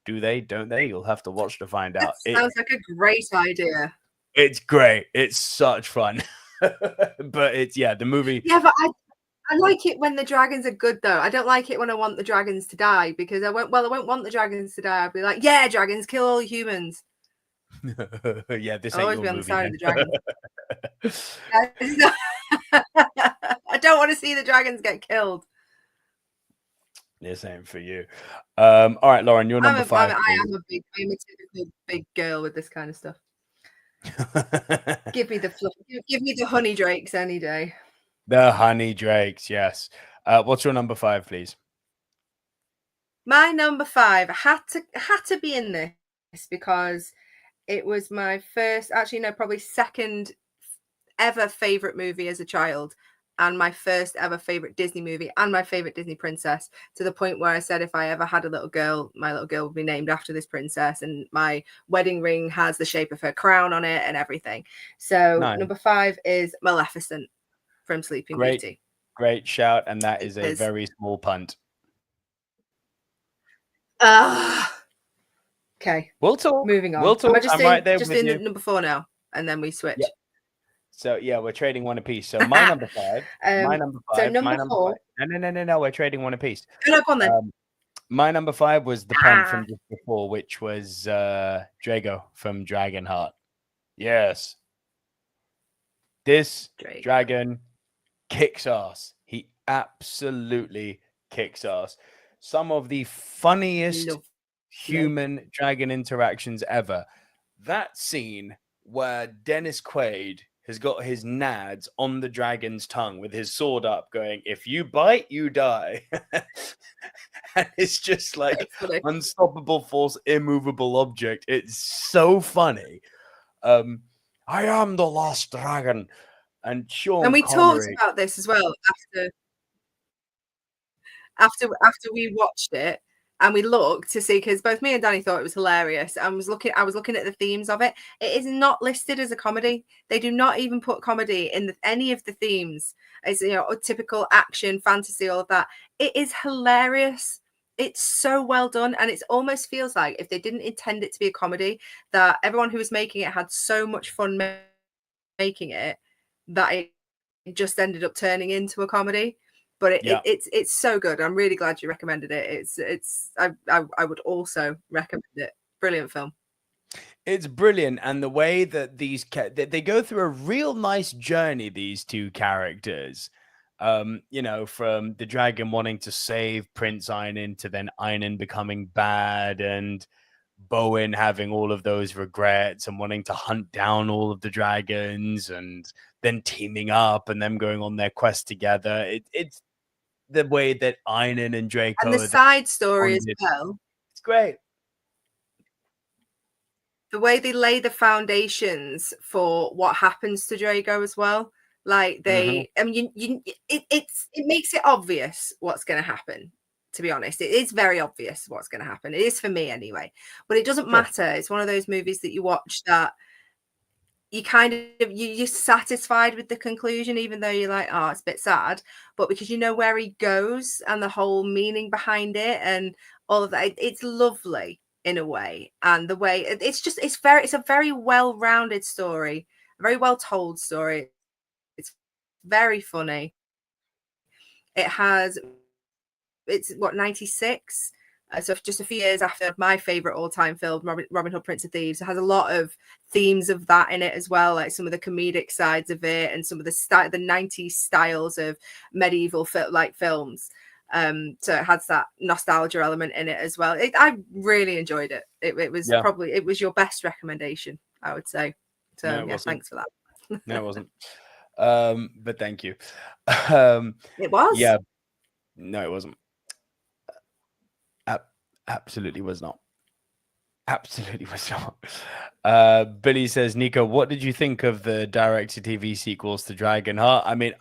Do they? Don't they? You'll have to watch to find out. Sounds like a great idea. It's great. It's such fun. But it's, yeah, the movie. Yeah, but I like it when the dragons are good, though. I don't like it when I want the dragons to die, because I won't want the dragons to die. I'd be like, yeah, dragons, kill all humans. Yeah, this I'll ain't always your be on movie, the side then. of the dragons. I don't want to see the dragons get killed. This ain't for you. All right, Lauren, you're number 5. I'm a typical big girl with this kind of stuff. Give me the fluff. Give me the honey drakes any day. The honey drakes, yes. What's your number 5, please? My number 5 had to be in this because it was my first, actually no, probably second ever favorite movie as a child, and my first ever favorite Disney movie and my favorite Disney princess, to the point where I said if I ever had a little girl, my little girl would be named after this princess, and my wedding ring has the shape of her crown on it and everything. So nice. Number 5 is Maleficent from Sleeping Beauty. Great shout, and that is a very small punt. Okay. We'll talk. Moving on. We'll talk. I'm right there just with you. Number 4 now, and then we switch. Yep. So yeah, we're trading one apiece. So my number 5. My number 5. So number 4. No. We're trading one apiece. Go on then. My number 5 was the punt from just before, which was Drago from Dragonheart. Yes. This dragon kicks ass. He absolutely kicks ass. Some of the funniest human dragon interactions ever. That scene where Dennis Quaid has got his nads on the dragon's tongue with his sword up going, if you bite, you die. And it's just like unstoppable force, immovable object. It's so funny. I am the last dragon. And Sean and we Connery, talked about this as well after we watched it, and we looked to see, because both me and Danny thought it was hilarious. I was looking at the themes of it. It is not listed as a comedy. They do not even put comedy in any of the themes. It's, you know, a typical action, fantasy, all of that. It is hilarious. It's so well done, and it almost feels like if they didn't intend it to be a comedy, that everyone who was making it had so much fun making it that it just ended up turning into a comedy. But it's so good. I'm really glad you recommended it. I would also recommend it. Brilliant film. It's brilliant, and the way that they go through a real nice journey, these two characters. You know, from the dragon wanting to save Prince Einon to then Einon becoming bad, and Bowen having all of those regrets and wanting to hunt down all of the dragons, and then teaming up and them going on their quest together. It's the way that Einon and Draco and the side story as well. It's great. The way they lay the foundations for what happens to Draco as well. Like they, I mean, it makes it obvious what's going to happen. To be honest, it is very obvious what's going to happen. It is for me anyway, but it doesn't matter. It's one of those movies that you watch that you're satisfied with the conclusion, even though you're like, oh, it's a bit sad, but because you know where he goes and the whole meaning behind it and all of that, it's lovely in a way. And the way it's a very well-rounded story, a very well told story. It's very funny. It's what, 96, so just a few years after my favorite all-time film, Robin Hood, Prince of Thieves. It has a lot of themes of that in it as well, like some of the comedic sides of it and some of the 90s styles of medieval films. So it has that nostalgia element in it as well. I really enjoyed it. It was probably your best recommendation, I would say. So no, thanks for that. No, it wasn't. But thank you. It was. Yeah. No, it wasn't. Absolutely was not. Absolutely was not. Billy says, Nico, what did you think of the direct-to-TV sequels to Dragonheart? I mean,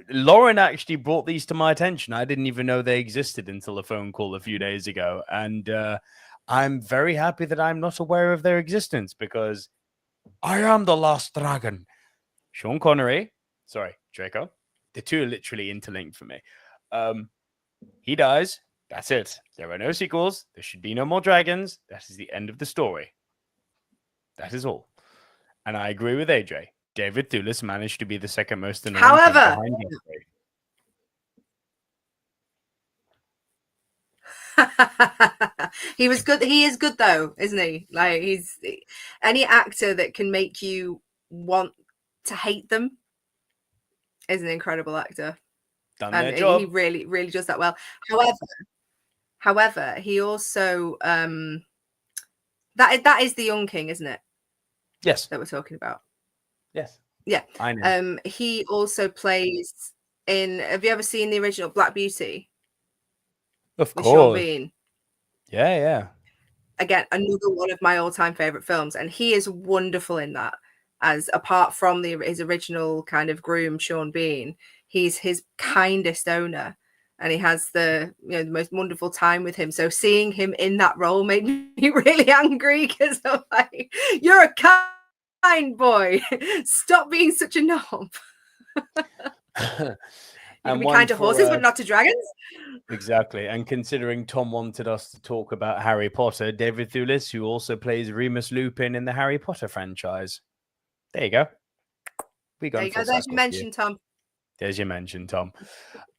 Lauren actually brought these to my attention. I didn't even know they existed until a phone call a few days ago. And I'm very happy that I'm not aware of their existence because I am the last dragon. Sean Connery, sorry, Draco. The two are literally interlinked for me. He dies. That's it. There are no sequels. There should be no more dragons. That is the end of the story. That is all. And I agree with AJ. David Thewlis managed to be the second most annoying. However, he was good. He is good though, isn't he? Like, he's any actor that can make you want to hate them is an incredible actor. Done their job. He really, really does that well. However, he also that is the Young King, isn't it? Yes. That we're talking about. Yes. Yeah. I know. He also plays in. Have you ever seen the original Black Beauty? Of course. Sean Bean. Yeah, yeah. Again, another one of my all-time favorite films, and he is wonderful in that. As apart from his original kind of groom, Sean Bean, he's his kindest owner. And he has the most wonderful time with him. So seeing him in that role made me really angry because I'm like, you're a kind boy. Stop being such a knob. You can be kind to horses, but not to dragons. Exactly. And considering Tom wanted us to talk about Harry Potter, David Thewlis, who also plays Remus Lupin in the Harry Potter franchise. There you go. There you go. There's your mention, Tom. There's your mention, Tom.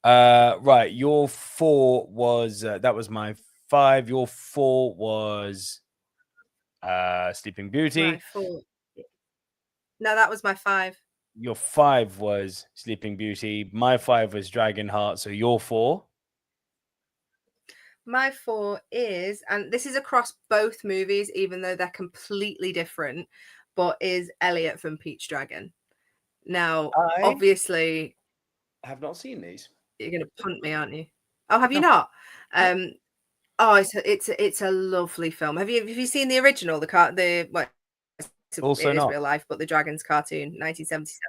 Right, your 4 was that was my 5. Your 4 was Sleeping Beauty. My 4. No, that was my 5. Your 5 was Sleeping Beauty. My 5 was Dragonheart. So your 4. My 4 is, and this is across both movies, even though they're completely different, but is Elliot from Peach Dragon. Now, obviously, I have not seen these. You're going to punt me, aren't you? Oh, have you not? Oh, it's a lovely film. Have you seen the original? Also not real life, but the Dragons cartoon, 1977.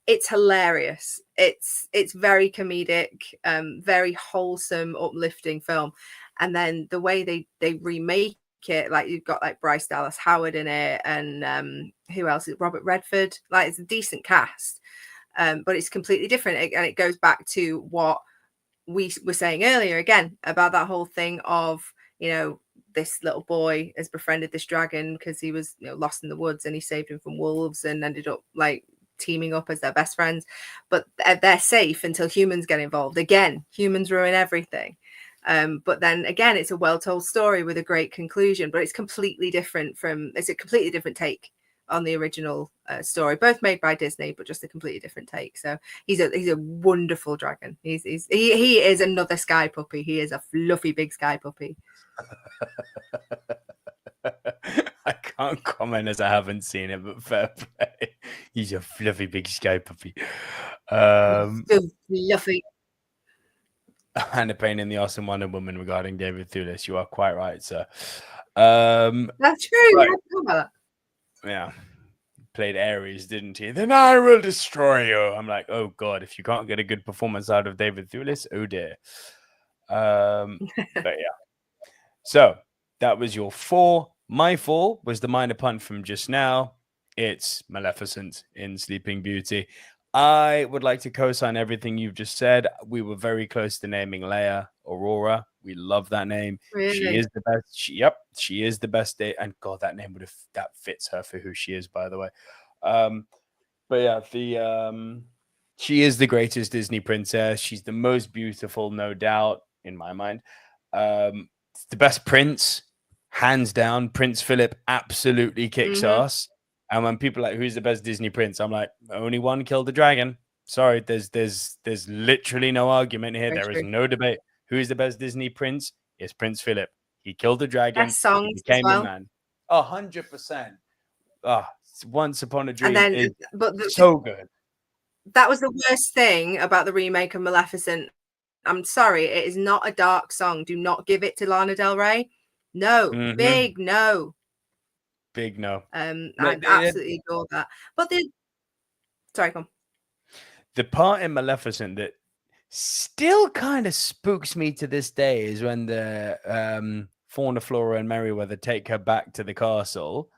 It's hilarious. It's very comedic, very wholesome, uplifting film. And then the way they remake it, like you've got like Bryce Dallas Howard in it, and who else is Robert Redford? Like, it's a decent cast. But it's completely different, and it goes back to what we were saying earlier again about that whole thing of this little boy has befriended this dragon because he was lost in the woods, and he saved him from wolves and ended up like teaming up as their best friends. But they're safe until humans get involved. Again, humans ruin everything. But then again, it's a well-told story with a great conclusion, but it's a completely different take on the original story, both made by Disney, but just a completely different take. So he's a wonderful dragon. He is another sky puppy. He is a fluffy big sky puppy. I can't comment as I haven't seen it, but fair play. He's a fluffy big sky puppy. Fluffy. And a pain in the ass and Wonder Woman regarding David Thewlis. You are quite right, sir. That's true. Right. I know about that. Yeah, played Ares, didn't he? Then I will destroy you. I'm like, oh god, if you can't get a good performance out of David Thewlis, oh dear. But yeah, so that was your 4. My 4 was the minor punt from just now. it's Maleficent in Sleeping Beauty. I would like to co-sign everything you've just said. We were very close to naming Leia Aurora. We love that name. Really? She is the best. She is the best. And God, that name that fits her for who she is, by the way. But yeah, she is the greatest Disney princess. She's the most beautiful, no doubt, in my mind. The best prince, hands down. Prince Philip absolutely kicks ass. And when people are like, who's the best Disney prince? I'm like, only one killed the dragon. Sorry, there's literally no argument here. There is no debate. Who is the best Disney prince? It's Prince Philip. He killed the dragon. Best songs He became as well. a man. 100%. Once Upon a Dream And then, is but so good. That was the worst thing about the remake of Maleficent. I'm sorry, it is not a dark song. Do not give it to Lana Del Rey. No, big no. Big no. I absolutely adore that. But sorry, come on. The part in Maleficent that still kind of spooks me to this day is when the Fauna, Flora, and Merryweather take her back to the castle.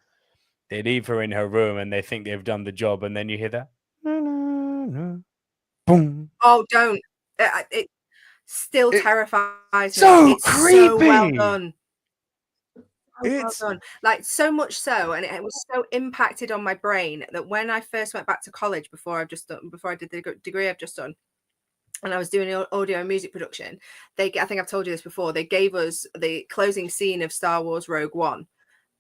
They leave her in her room and they think they've done the job, and then you hear that. Boom. Oh, don't. It still terrifies me. So it's creepy. So well done. It's well done. Like, so much so, and it was so impacted on my brain that when I first went back to college before I did the degree I've just done, and I was doing audio and music production, I think I've told you this before, they gave us the closing scene of Star Wars Rogue One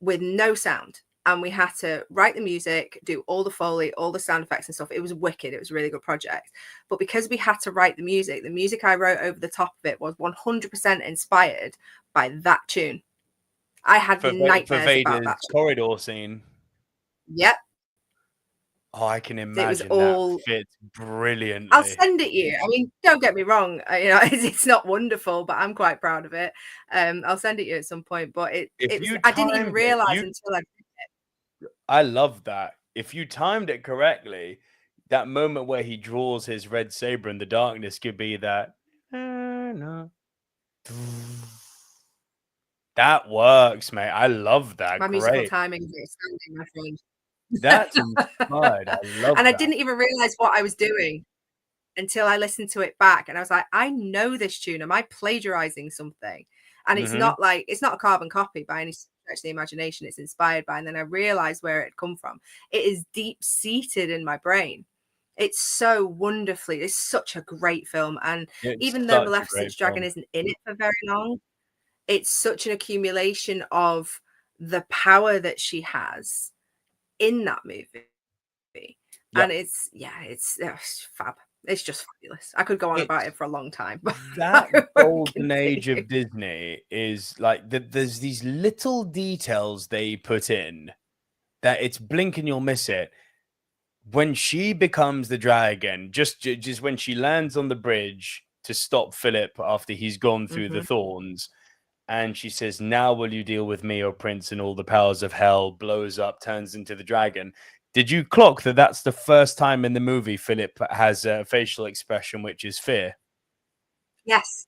with no sound. And we had to write the music, do all the Foley, all the sound effects and stuff. It was wicked. It was a really good project. But because we had to write the music I wrote over the top of it was 100% inspired by that tune. I had nightmares about that corridor scene. Yep. Oh, I can imagine that fits brilliantly. I'll send it you. I mean, don't get me wrong. It's not wonderful, but I'm quite proud of it. I'll send it you at some point. But I didn't even realize until I did it. I love that. If you timed it correctly, that moment where he draws his red saber in the darkness could be that. That works, mate. I love that. My musical timing is outstanding, my friend. That's inspired. I love and that. I didn't even realize what I was doing until I listened to it back, and I was like, I know this tune. Am I plagiarizing something? And it's not a carbon copy by any stretch of the imagination. It's inspired by, and then I realized where it had come from. It is deep seated in my brain. It's so wonderfully. It's such a great film, and even though Maleficent's dragon isn't in it for very long, it's such an accumulation of the power that she has in that movie. And it's fab. It's just fabulous. I could go on about it for a long time. That golden age of Disney is like there's these little details they put in that it's blink and you'll miss it. When she becomes the dragon, just when she lands on the bridge to stop Philip after he's gone through the thorns, and she says, "Now will you deal with me, O prince, and all the powers of hell," blows up, turns into the dragon. Did you clock that that's the first time in the movie Philip has a facial expression, which is fear? Yes.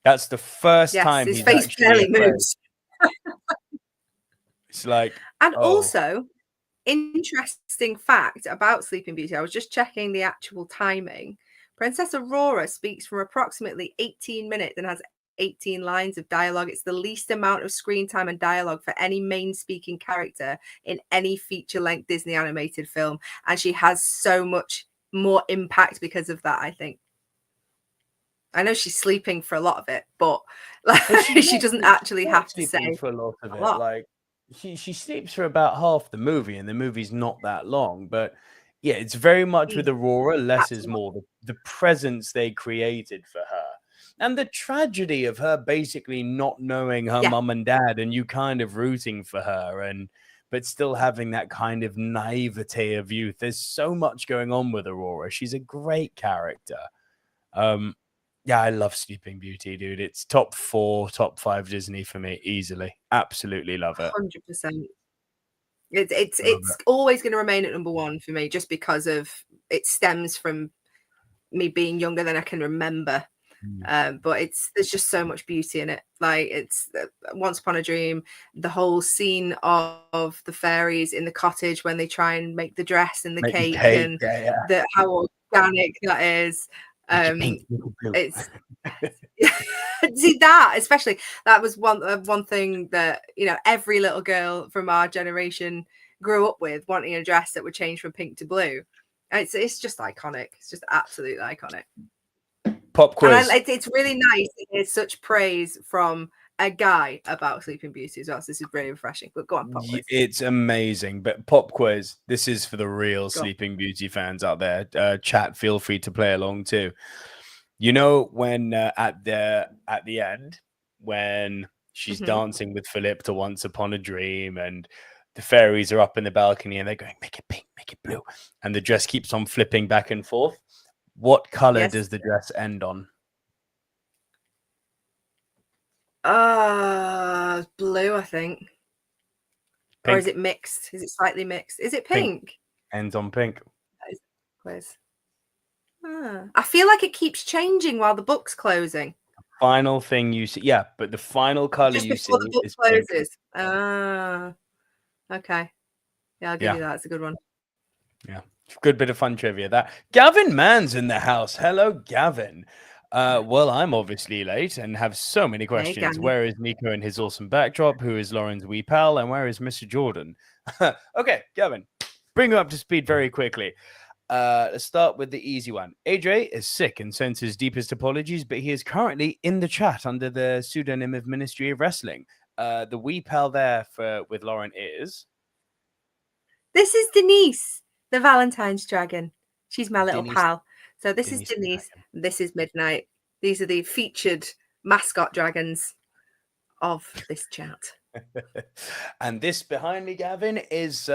That's the first time his face barely moves. It's like... And also, interesting fact about Sleeping Beauty, I was just checking the actual timing. Princess Aurora speaks for approximately 18 minutes and has 18 lines of dialogue. It's the least amount of screen time and dialogue for any main speaking character in any feature-length Disney animated film, and she has so much more impact because of that. I think. I know she's sleeping for a lot of it, but she doesn't actually have to say for a lot of it. Lot. Like she sleeps for about half the movie, and the movie's not that long. But yeah, it's very much with Aurora. Less is more. The presence they created for her. And the tragedy of her basically not knowing her mum and dad, and you kind of rooting for her, but still having that kind of naivete of youth. There's so much going on with Aurora. She's a great character. Yeah, I love Sleeping Beauty, dude. It's top 4, top 5 Disney for me, easily. Absolutely love it. 100%. It's always going to remain at number 1 for me, just because of it stems from me being younger than I can remember. But there's just so much beauty in it. Like it's Once Upon a Dream, the whole scene of the fairies in the cottage when they try and make the dress and the cake, and how organic that is. It's see that especially, that was one thing that, you know, every little girl from our generation grew up with, wanting a dress that would change from pink to blue. It's just iconic. It's just absolutely iconic. Pop quiz. And it's really nice to hear such praise from a guy about Sleeping Beauty as well. So this is really refreshing. But go on, pop quiz. It's amazing. But pop quiz, this is for the real Sleeping Beauty fans out there. Chat, feel free to play along too. You know, when at the end, when she's dancing with Philip to Once Upon a Dream, and the fairies are up in the balcony and they're going, make it pink, make it blue, and the dress keeps on flipping back and forth. What color does the dress end on? Blue, I think. Pink. Or is it mixed? Is it slightly mixed? Is it pink? Ends on pink. That is the quiz. I feel like it keeps changing while the book's closing. Final thing you see, but the final color you see the book is closes. Pink. Okay. Yeah, I'll give you that. It's a good one. Yeah, good bit of fun trivia. That Gavin Mann's in the house. Hello, Gavin. Well, I'm obviously late and have so many questions. Where is Nico and his awesome backdrop? Who is Lauren's wee pal? And where is Mr. Jordan? Okay, Gavin, bring you up to speed very quickly. Let's start with the easy one. AJ is sick and sends his deepest apologies, but he is currently in the chat under the pseudonym of Ministry of Wrestling. The wee pal there with Lauren is... This is Denise, the Valentine's dragon. She's my little pal. So this is Denise. This is Midnight. These are the featured mascot dragons of this chat. And this behind me, Gavin, is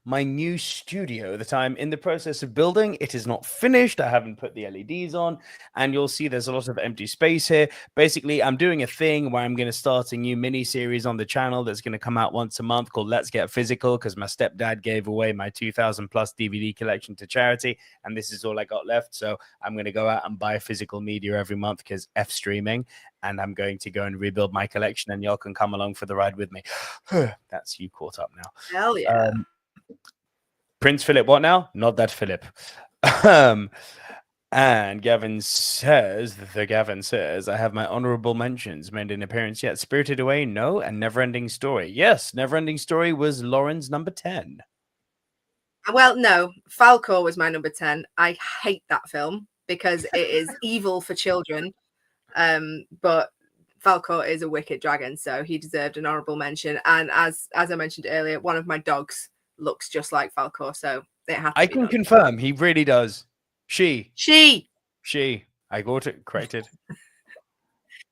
my new studio that I'm in the process of building. It is not finished. I haven't put the LEDs on, and you'll see there's a lot of empty space here. Basically, I'm doing a thing where I'm going to start a new mini series on the channel that's going to come out once a month called Let's Get Physical, because my stepdad gave away my 2,000 plus DVD collection to charity, and this is all I got left. So I'm going to go out and buy physical media every month because F streaming. And I'm going to go and rebuild my collection, and y'all can come along for the ride with me. That's you caught up now. Hell yeah. Prince Philip, what now? Not that Philip. And Gavin says, I have my honorable mentions. Made an appearance yet? Spirited Away, no. And Neverending Story. Yes, Neverending Story was Lauren's number 10. Well, no. Falco was my number 10. I hate that film because it is evil for children. But Falco is a wicked dragon, so he deserved an honorable mention. And as I mentioned earlier, one of my dogs looks just like Falco, so it has to I can confirm he really does. She. I got it corrected.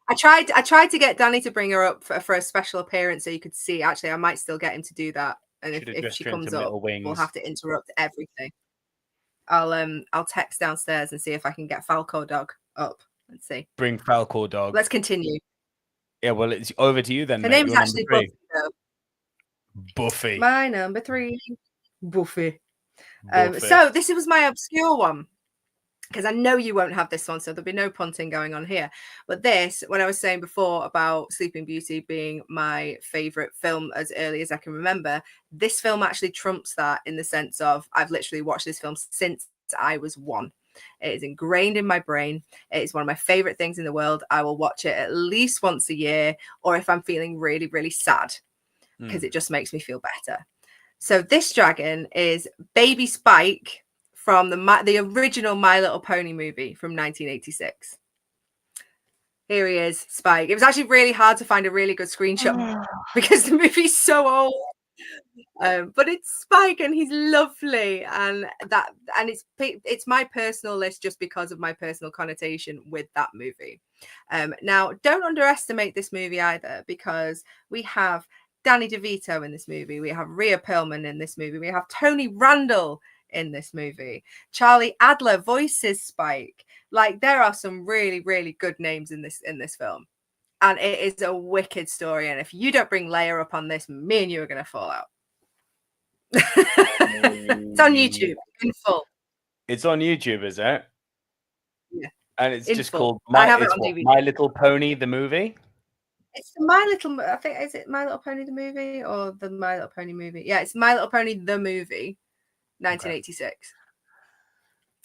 I tried to get Danny to bring her up for a special appearance so you could see. Actually, I might still get him to do that. And if she comes up, we'll have to interrupt everything. I'll text downstairs and see if I can get Falco dog up. Let's see. Bring Falco dog. Let's continue. Yeah, well, it's over to you then. Her name's actually Buffy, though. Buffy. My number 3. Buffy. So this was my obscure one, because I know you won't have this one, so there'll be no punting going on here. But this, when I was saying before about Sleeping Beauty being my favorite film as early as I can remember, this film actually trumps that in the sense of I've literally watched this film since I was 1. It is ingrained in my brain. It is one of my favorite things in the world. I will watch it at least once a year, or if I'm feeling really, really sad, because it just makes me feel better. So this dragon is Baby Spike from the original My Little Pony movie from 1986. Here he is, Spike. It was actually really hard to find a really good screenshot because the movie's so old. But it's Spike and he's lovely, and it's my personal list just because of my personal connotation with that movie. Now, don't underestimate this movie either, because we have Danny DeVito in this movie, we have Rhea Perlman in this movie, we have Tony Randall in this movie, Charlie Adler voices Spike. Like, there are some really, really good names in this film, and it is a wicked story. And if you don't bring Leia up on this, me and you are going to fall out. It's on YouTube in full. It's on YouTube, is it? Yeah. And it's In just full. called I have it on DVD. My Little Pony, the movie? It's My Little, I think, is it My Little Pony the movie or the My Little Pony movie? Yeah, it's My Little Pony the movie, 1986.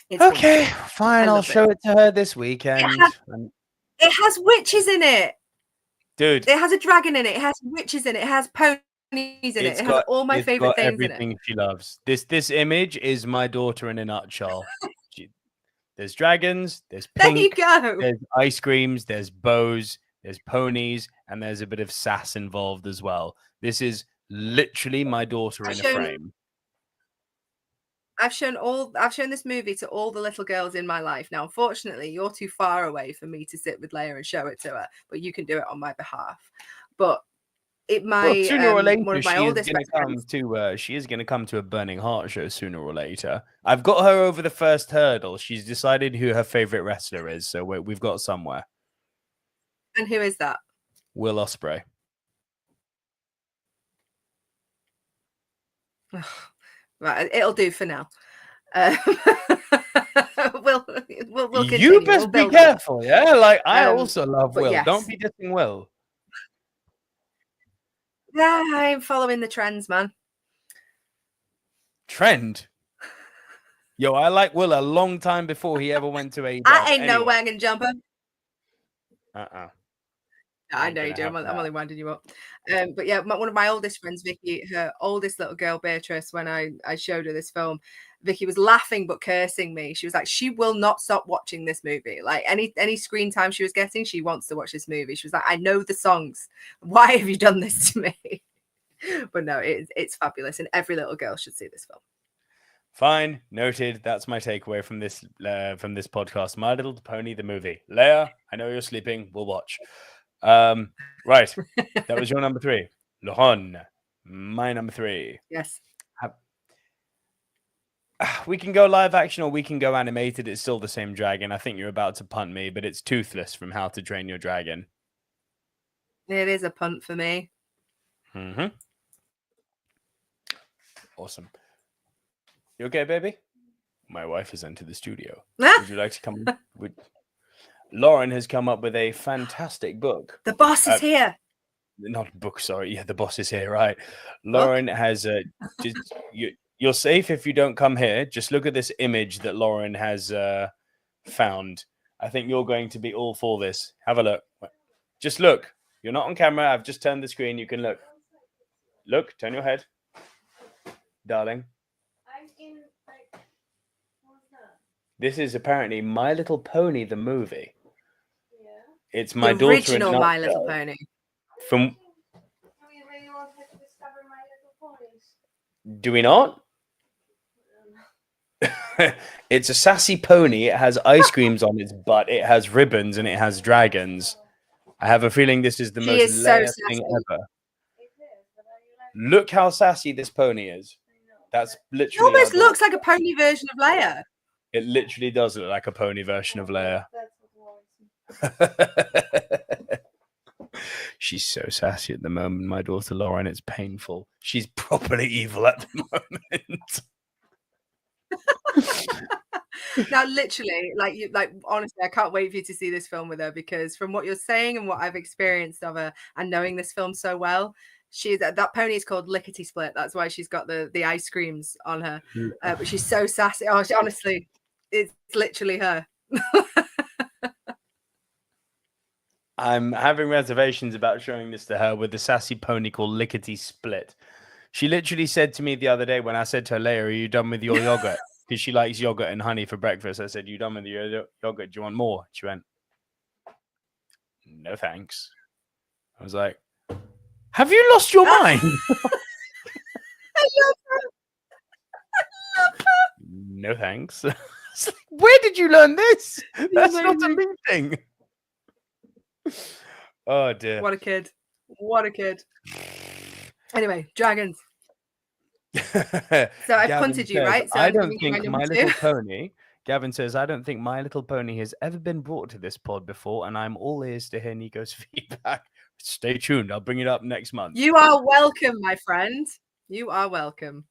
It's okay, wonderful. fine. I'll show it to her this weekend. It has witches in it. Dude. It has a dragon in it. It has witches in it. It has ponies in it. It has all my favorite things in it. Everything she loves. This image is my daughter in a nutshell. There's dragons, there's pink, there you go. There's ice creams, there's bows, there's ponies, and there's a bit of sass involved as well. This is literally my daughter in a frame. I've shown this movie to all the little girls in my life. Now, unfortunately, you're too far away for me to sit with Leia and show it to her, but you can do it on my behalf. But it might sooner or later, one of my oldest friends. She is going to come to a Burning Heart show sooner or later. I've got her over the first hurdle. She's decided who her favorite wrestler is, so we've got somewhere. And who is that? Will Ospreay. Right, it'll do for now. We'll continue. You best be careful, yeah? Like, I also love Will. Yes. Don't be dissing Will. Yeah, I'm following the trends, man. Trend? Yo, I like Will a long time before he ever went to AEW. I ain't no wagon jumper. I know you do. I'm only winding you up. But yeah, one of my oldest friends, Vicky, her oldest little girl, Beatrice, when I showed her this film, Vicky was laughing but cursing me. She was like, she will not stop watching this movie. Like any screen time she was getting, she wants to watch this movie. She was like, I know the songs. Why have you done this to me? But no, it's fabulous, and every little girl should see this film. Fine, noted. That's my takeaway from this podcast. My Little Pony, the movie. Leia, I know you're sleeping. We'll watch. Right. That was your number 3. Lohan, my number 3. Yes. We can go live action or we can go animated. It's still the same dragon. I think you're about to punt me, but it's Toothless from How to Train Your Dragon. It is a punt for me. Mm-hmm. Awesome. You okay, baby? My wife has entered the studio. Would you like to come? Lauren has come up with a fantastic book. The boss is here. Not book, sorry. Yeah, the boss is here, right? Lauren has you're safe if you don't come here. Just look at this image that Lauren has found. I think you're going to be all for this. Have a look. Just look. You're not on camera. I've just turned the screen. You can look. Look, turn your head. Darling. This is apparently My Little Pony, the movie. Yeah. It's my daughter. Original My Little Pony. From. Do we really want her to discover My Little Ponies? Do we not? It's a sassy pony. It has ice creams on its butt. It has ribbons and it has dragons. I have a feeling this is the most Leia thing ever. Look how sassy this pony is. That's literally. It almost looks like a pony version of Leia. It literally does look like a pony version of Leia. She's so sassy at the moment, my daughter Lauren. It's painful. She's properly evil at the moment. Now, literally, honestly, I can't wait for you to see this film with her, because from what you're saying and what I've experienced of her and knowing this film so well, that pony is called Lickety Split. That's why she's got the ice creams on her. But she's so sassy. Oh, honestly, it's literally her. I'm having reservations about showing this to her with the sassy pony called Lickety Split. She literally said to me the other day when I said to her, Leia, are you done with your yogurt? Because she likes yogurt and honey for breakfast. I said, you done with your yogurt? Do you want more? She went, no, thanks. I was like, have you lost your mind? I love her. No, thanks. Where did you learn this? That's not a me thing. Oh, dear. What a kid. What a kid. Anyway, dragons. So I've punted you, right? So I don't think My Little Pony. Gavin says, I don't think My Little Pony has ever been brought to this pod before, and I'm all ears to hear Nico's feedback. Stay tuned. I'll bring it up next month. You are welcome, my friend. You are welcome.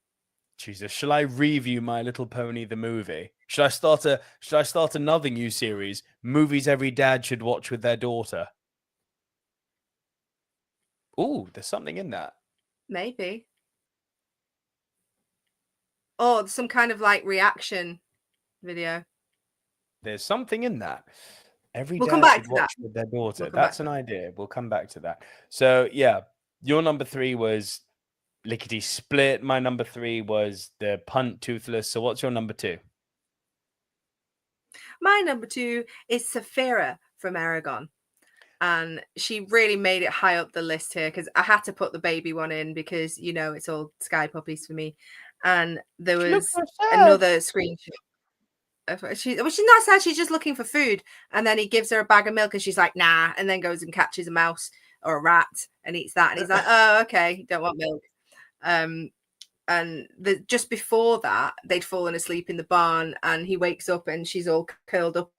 Jesus, shall I review My Little Pony, the movie? Should I start another new series? Movies every dad should watch with their daughter. Ooh, there's something in that. Maybe. Oh, some kind of like reaction video. There's something in that. Every We'll come dad back should to that. watch with their daughter. We'll come back That's an idea. We'll come back to that. So yeah, your number 3 was Lickety Split. My number 3 was the punt Toothless. So what's your number 2? My number 2 is Saphira from Aragon. And she really made it high up the list here because I had to put the baby one in because, you know, it's all sky puppies for me. And there was another screenshot. She's not sad. She's just looking for food. And then he gives her a bag of milk and she's like, nah. And then goes and catches a mouse or a rat and eats that. And he's like, oh, okay. Don't want milk. And just before that, they'd fallen asleep in the barn and he wakes up and she's all curled up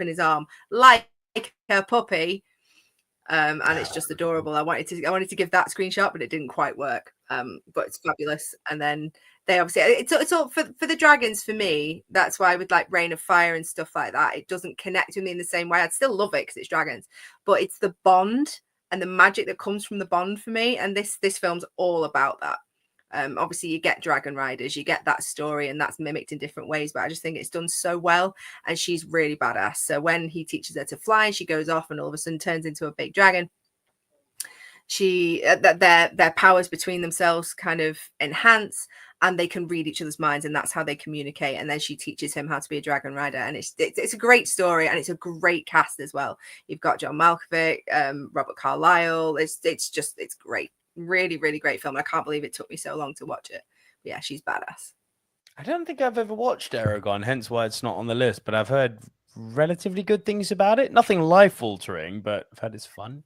in his arm like a puppy. And it's just adorable. I wanted to give that screenshot, but it didn't quite work. But it's fabulous. And then they obviously it's all for the dragons for me. That's why with like Rain of Fire and stuff like that, it doesn't connect with me in the same way. I'd still love it because it's dragons, but it's the bond and the magic that comes from the bond for me. And this film's all about that. Obviously you get dragon riders, you get that story, and that's mimicked in different ways, but I just think it's done so well, and she's really badass. So when he teaches her to fly and she goes off and all of a sudden turns into a big dragon, she their powers between themselves kind of enhance and they can read each other's minds, and that's how they communicate. And then she teaches him how to be a dragon rider, and it's a great story, and it's a great cast as well. You've got John Malkovich, Robert Carlyle. It's great. Really, really great film. I can't believe it took me so long to watch it. But yeah, she's badass. I don't think I've ever watched Aragon, hence why it's not on the list, but I've heard relatively good things about it. Nothing life-altering, but I've heard it's fun.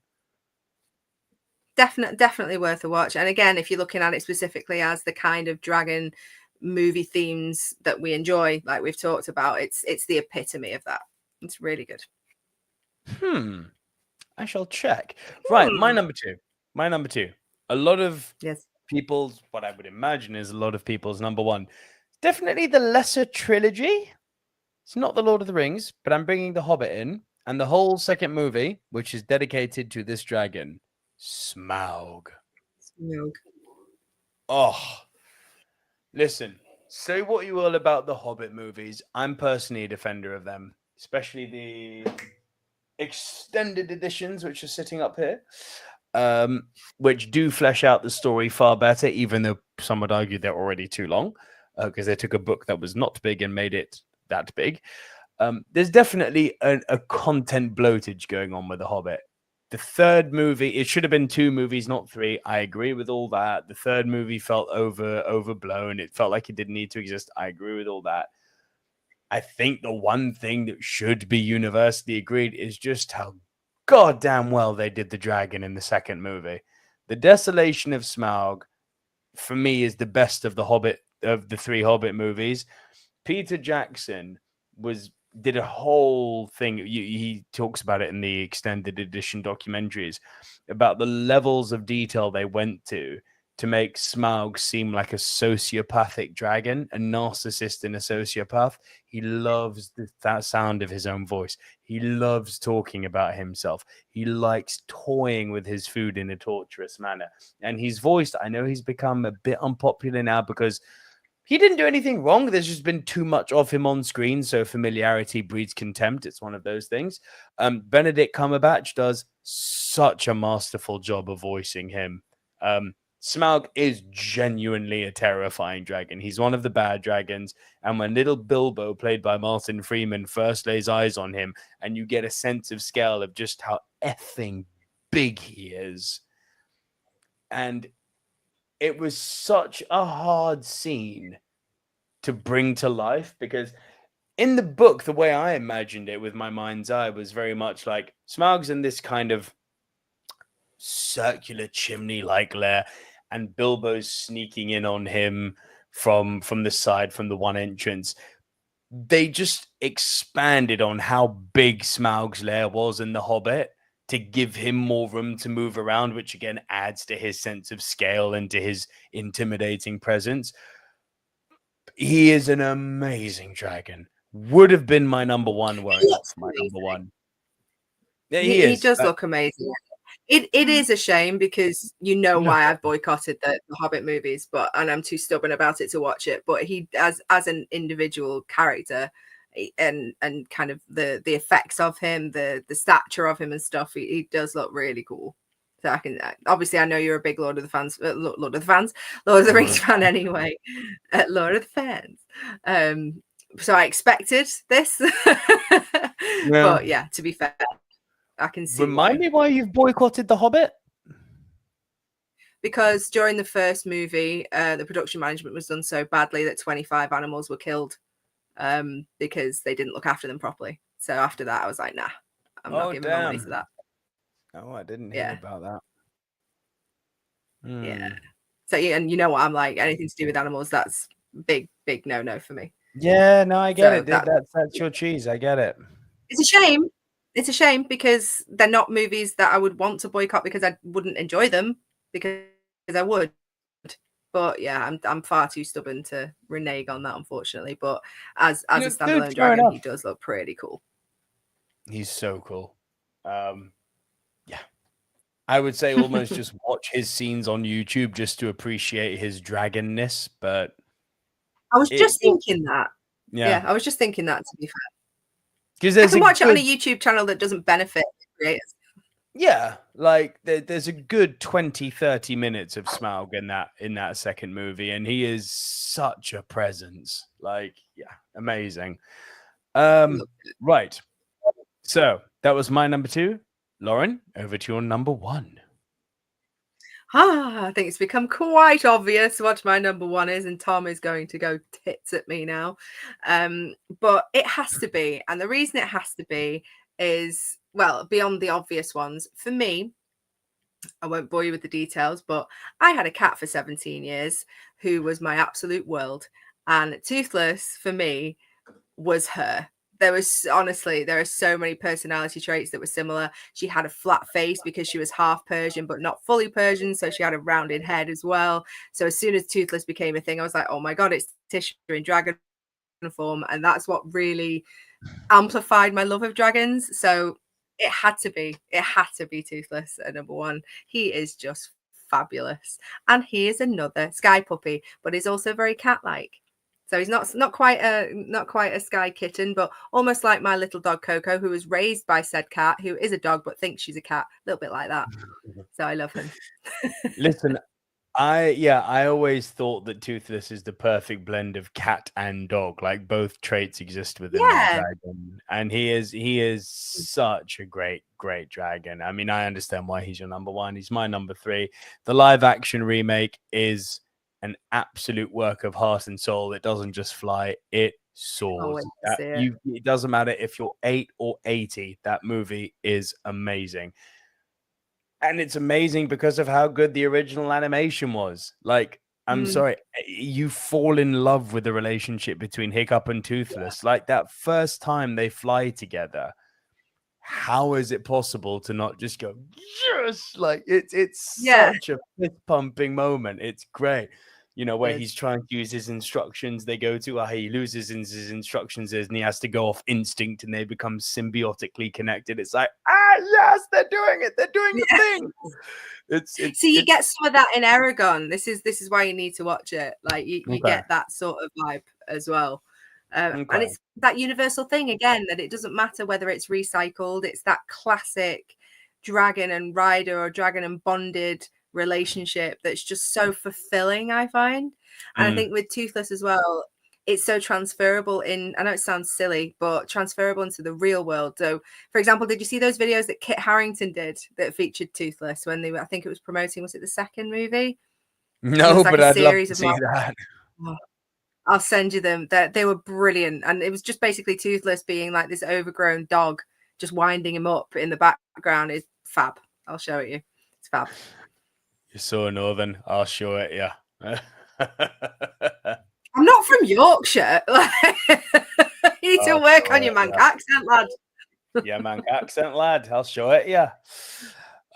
Definitely worth a watch. And again, if you're looking at it specifically as the kind of dragon movie themes that we enjoy, like we've talked about, it's the epitome of that. It's really good. I shall check. Right, my number two. A lot of people's, what I would imagine is a lot of people's number 1. Definitely the lesser trilogy. It's not the Lord of the Rings, but I'm bringing the Hobbit in, and the whole second movie, which is dedicated to this dragon, Smaug. Oh, listen, say what you will about the Hobbit movies. I'm personally a defender of them, especially the extended editions, which are sitting up here. Which do flesh out the story far better, even though some would argue they're already too long, because they took a book that was not big and made it that big. There's definitely a content bloatage going on with The Hobbit. The third movie, it should have been 2 movies, not 3. I agree with all that. The third movie felt overblown. It felt like it didn't need to exist. I agree with all that. I think the one thing that should be universally agreed is just how goddamn well they did the dragon in the second movie. The Desolation of Smaug, for me, is the best of the 3 Hobbit movies. Peter Jackson did a whole thing. He talks about it in the extended edition documentaries about the levels of detail they went to make Smaug seem like a sociopathic dragon, a narcissist and a sociopath. He loves that sound of his own voice. He loves talking about himself. He likes toying with his food in a torturous manner. And he's voiced, I know he's become a bit unpopular now because he didn't do anything wrong. There's just been too much of him on screen, so familiarity breeds contempt. It's one of those things. Benedict Cumberbatch does such a masterful job of voicing him. Smaug is genuinely a terrifying dragon. He's one of the bad dragons. And when little Bilbo, played by Martin Freeman, first lays eyes on him, and you get a sense of scale of just how effing big he is. And it was such a hard scene to bring to life because in the book, the way I imagined it with my mind's eye was very much like Smaug's in this kind of circular chimney-like lair, and Bilbo's sneaking in on him from the side, from the one entrance. They just expanded on how big Smaug's lair was in The Hobbit to give him more room to move around, which again adds to his sense of scale and to his intimidating presence. He is an amazing dragon. would have been my number one were He it not looks for my amazing. number one. Yeah, He does look amazing. It is a shame because you know No. why I've boycotted the Hobbit movies, and I'm too stubborn about it to watch it. But he, as an individual character, and kind of the effects of him, the stature of him and stuff, he does look really cool. So I can obviously I know you're a big Lord of the Rings fan anyway. Lord of the fans. So I expected this, but yeah, to be fair, I can see. Remind me why you've boycotted The Hobbit? Because during the first movie, the production management was done so badly that 25 animals were killed because they didn't look after them properly. So after that, I was like, nah, I'm not giving my money to that. Oh, I didn't hear about that. Yeah. So and you know what I'm like, anything to do with animals, that's big no for me. Yeah, no, I get it. That's your cheese. I get it. It's a shame. It's a shame because they're not movies that I would want to boycott because I wouldn't enjoy them because I would. But yeah, I'm far too stubborn to renege on that, unfortunately. But as a standalone dragon, he does look pretty cool. He's so cool. Yeah. I would say almost just watch his scenes on YouTube just to appreciate his dragonness, but I was just thinking that. Yeah, I was just thinking that, to be fair. Because I can watch it on a YouTube channel that doesn't benefit creators. Yeah, like there's a good 20-30 minutes of Smaug in that second movie, and he is such a presence. Like, yeah, amazing. Right. So that was my number 2. Lauren, over to your number 1. I think it's become quite obvious what my number 1 is, and Tom is going to go tits at me now. But it has to be, and the reason it has to be is, well, beyond the obvious ones. For me, I won't bore you with the details, but I had a cat for 17 years who was my absolute world. And Toothless, for me, was her. There are so many personality traits that were similar. She had a flat face because she was half Persian, but not fully Persian. So she had a rounded head as well. So as soon as Toothless became a thing, I was like, oh my God, it's Tisha in dragon form. And that's what really amplified my love of dragons. So it had to be Toothless at number 1. He is just fabulous. And he is another sky puppy, but he's also very cat-like. So he's not quite a sky kitten, but almost like my little dog Coco, who was raised by said cat, who is a dog but thinks she's a cat, a little bit like that. So I love him. Listen, I always thought that Toothless is the perfect blend of cat and dog. Like both traits exist within that dragon, and he is such a great dragon. I mean, I understand why he's your number 1. He's my number 3. The live action remake is an absolute work of heart and soul. It doesn't just fly, it soars. It doesn't matter if you're 8 or 80, that movie is amazing. And it's amazing because of how good the original animation was. Like, I'm sorry, you fall in love with the relationship between Hiccup and Toothless. Like that first time they fly together, how is it possible to not just go, yes? Like it's such a fist pumping moment. It's great. You know, where he's trying to use his instructions, they go to, he loses his instructions and he has to go off instinct and they become symbiotically connected. It's like, yes, they're doing it. They're doing the thing. You get some of that in Aragon. This is why you need to watch it. Like you get that sort of vibe as well. And it's that universal thing again, that it doesn't matter whether it's recycled. It's that classic dragon and rider or dragon and bonded relationship that's just so fulfilling, I find. And I think with Toothless as well, it's so transferable in, I know it sounds silly, but transferable into the real world. So for example, did you see those videos that Kit Harington did that featured Toothless when they were, I think it was promoting, was it the second movie? No, but I'd love to see that. I'll send you them. They were brilliant. And it was just basically Toothless being like this overgrown dog, just winding him up in the background. Is fab. I'll show it you. It's fab. You're so northern. I'll show it, yeah. I'm not from Yorkshire. You need to work on your Manc accent, lad. Yeah, Manc accent, lad. I'll show it, yeah.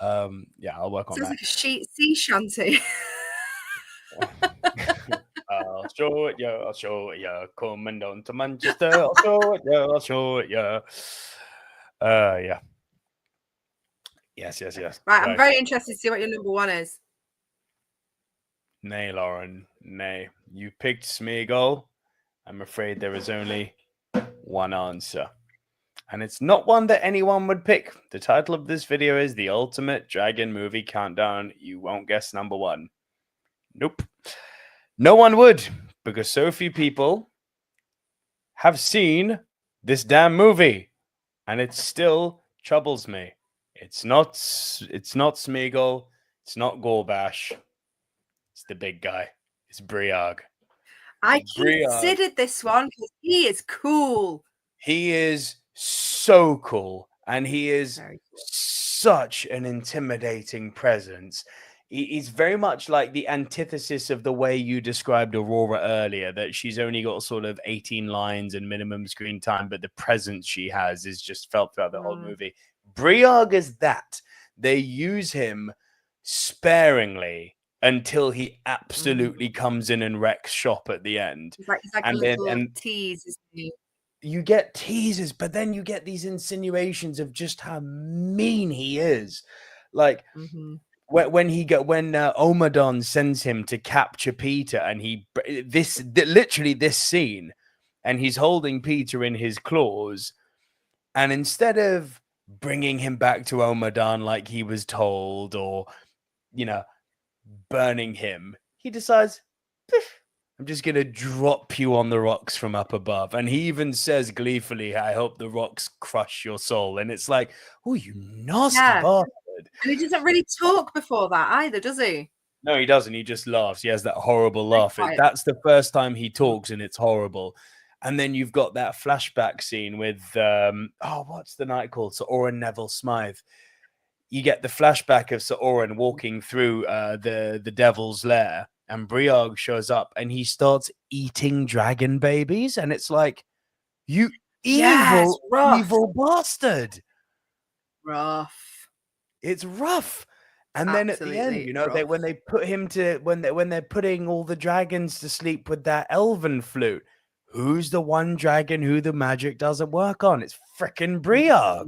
Yeah, I'll work on that. Sounds like a sea shanty. I'll show it, yeah, I'll show it, yeah. Coming down to Manchester, I'll show it, yeah, I'll show it, yeah. Yeah. Yes. Right, I'm very interested to see what your number one is. Nay, Lauren, nay. You picked Smeagol. I'm afraid there is only one answer. And it's not one that anyone would pick. The title of this video is The Ultimate Dragon Movie Countdown. You won't guess number one. Nope. No one would, because so few people have seen this damn movie. And it still troubles me. It's not Smeagol. It's not Gorbash. It's the big guy. It's Briag. I considered this one because he is cool. He is so cool, and he is such an intimidating presence. He's very much like the antithesis of the way you described Aurora earlier, that she's only got sort of 18 lines and minimum screen time, but the presence she has is just felt throughout the whole movie. Briag is that. They use him sparingly until he absolutely comes in and wrecks shop at the end. He's like a little tease, isn't he? You get teases, but then you get these insinuations of just how mean he is. Like when Omadon sends him to capture Peter, and literally this scene, and he's holding Peter in his claws, and instead of bringing him back to Omadon like he was told, or burning him, he decides, I'm just going to drop you on the rocks from up above. And he even says gleefully, I hope the rocks crush your soul. And it's like, oh, you nasty bastard. And he doesn't really talk before that either, does he? No, he doesn't. He just laughs. He has that horrible laugh. That's the first time he talks, and it's horrible. And then you've got that flashback scene with, what's the knight called? Sir Oren Neville Smythe. You get the flashback of Sir Oren walking through the devil's lair, and Briag shows up, and he starts eating dragon babies, and it's like, you evil bastard. Rough. It's rough. And then at the end, when they put him to when they're putting all the dragons to sleep with that elven flute, who's the one dragon who the magic doesn't work on? It's frickin' Briag.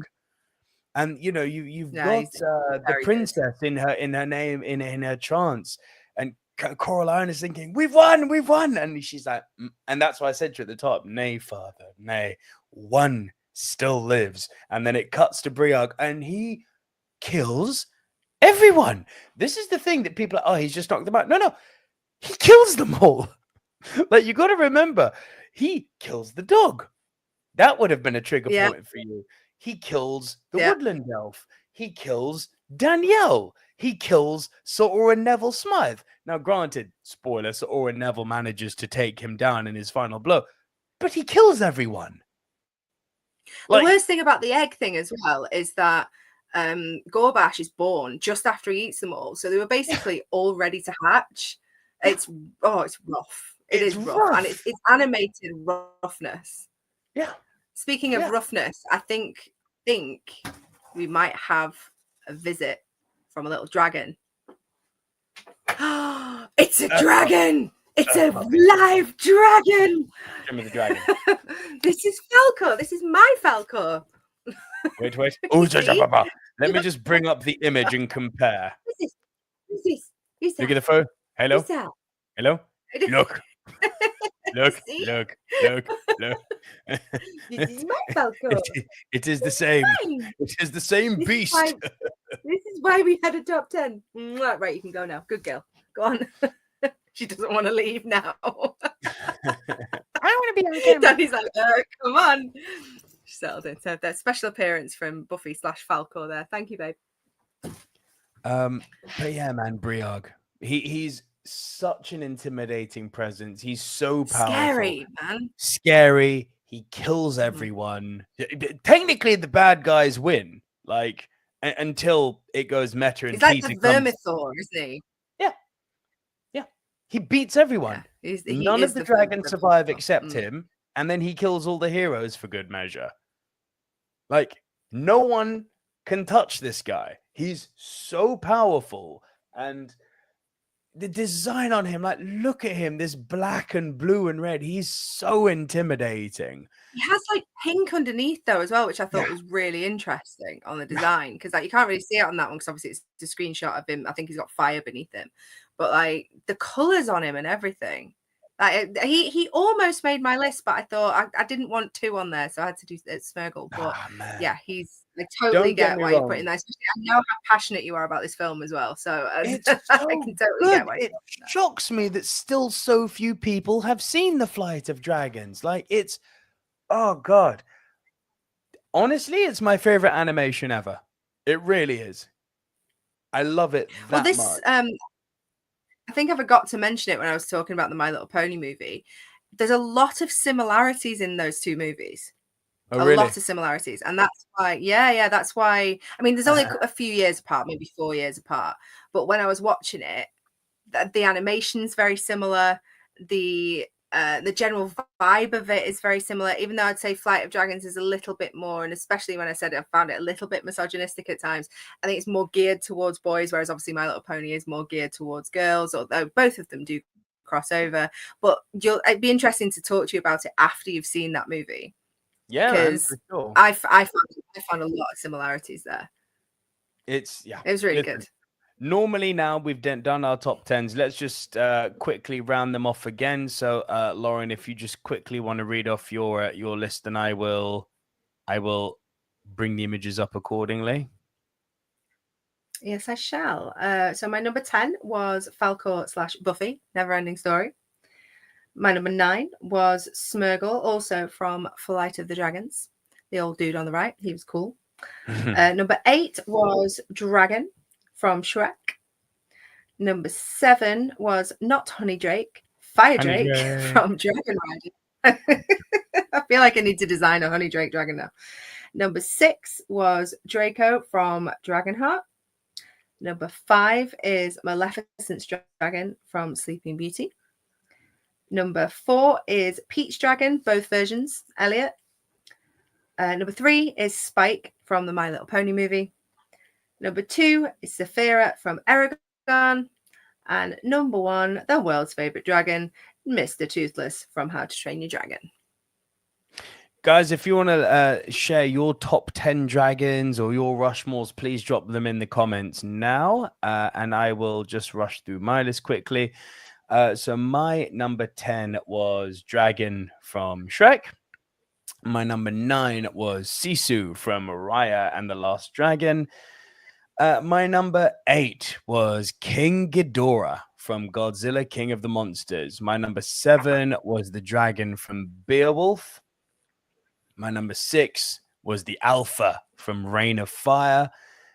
And you've got the princess in her trance, and Coraline is thinking, we've won, and she's like, and that's why I said to you at the top, nay, father, nay, one still lives. And then it cuts to Briag, and he kills everyone. This is the thing that people are, he's just knocked them out. No, he kills them all. Like, you got to remember, he kills the dog. That would have been a trigger point for you. He kills the woodland elf. He kills Danielle. He kills Sir Oren Neville Smythe. Now, granted, spoiler, Sir Oren Neville manages to take him down in his final blow, but he kills everyone. The worst thing about the egg thing as well is that Gorbash is born just after he eats them all. So they were basically all ready to hatch. It's rough. It's rough. And it's animated roughness. Yeah. Speaking of roughness, I think we might have a visit from a little dragon. It's a dragon! It's a live dragon! Show me the dragon. This is Falco. This is my Falco. Wait. Let me just bring up the image and compare. Who's this? Look at the phone. Hello? Hello? Look. Look. This is my Falco. It is the same. It is the same beast. This is why we had a top 10. Right, you can go now. Good girl. Go on. She doesn't want to leave now. I want to be on camera. Daddy's like, come on. She settled in. So that special appearance from Buffy/Falco there. Thank you, babe. But yeah, man, Briag. He's such an intimidating presence. He's so powerful. Scary, man. Scary. He kills everyone. Technically, the bad guys win. Like, until it goes meta and he's like Peter the Vermithor, isn't he? Yeah. He beats everyone. Yeah, None of the dragons survive except him, and then he kills all the heroes for good measure. Like, no one can touch this guy. He's so powerful, and the design on him, like, look at him, this black and blue and red. He's so intimidating. He has like pink underneath though as well, which I thought was really interesting on the design, because like you can't really see it on that one because obviously it's a screenshot of him. I think he's got fire beneath him, but like the colors on him and everything, like he almost made my list, but I thought I didn't want 2 on there, so I had to do Smeagol. But yeah, he's I totally get why you're putting that. Especially, I know how passionate you are about this film as well, so It's I so can totally good. get why. It shocks me that still so few people have seen The Flight of Dragons. Like, it's, oh god, honestly, it's my favorite animation ever. It really is. I love it that much. I think I forgot to mention it when I was talking about the My Little Pony movie. There's a lot of similarities in those 2 movies. Oh, really? A lot of similarities, and that's why, that's why. I mean, there's only a few years apart, maybe 4 years apart. But when I was watching it, the animation's very similar. The general vibe of it is very similar, even though I'd say Flight of Dragons is a little bit more, and especially when I said it, I found it a little bit misogynistic at times. I think it's more geared towards boys, whereas obviously My Little Pony is more geared towards girls, although both of them do cross over. But it'd be interesting to talk to you about it after you've seen that movie. Yeah, because sure. I found a lot of similarities there. It was really good. Normally now we've done our top 10s. Let's just quickly round them off again. So Lauren, if you just quickly want to read off your list, then I will bring the images up accordingly. Yes, I shall. So my number 10 was Falcor/Buffy, Neverending Story. My number 9 was Smeagol, also from Flight of the Dragons. The old dude on the right, he was cool. Number 8 was Dragon from Shrek. Number 7 was not Honey Drake, Fire Drake from Dragonheart. I feel like I need to design a Honey Drake dragon now. Number 6 was Draco from Dragonheart. Number 5 is Maleficent's dragon from Sleeping Beauty. Number 4 is Peach Dragon, both versions, Elliot. Number 3 is Spike from the My Little Pony movie. Number 2 is Saphira from Eragon. And number 1, the world's favorite dragon, Mr. Toothless from How to Train Your Dragon. Guys, if you want to share your top 10 dragons or your Rushmores, please drop them in the comments now. And I will just rush through my list quickly. So my number 10 was Dragon from Shrek. My number 9 was Sisu from Raya and the Last Dragon. My number 8 was King Ghidorah from Godzilla, King of the Monsters. My number 7 was the dragon from Beowulf. My number 6 was the Alpha from Reign of Fire.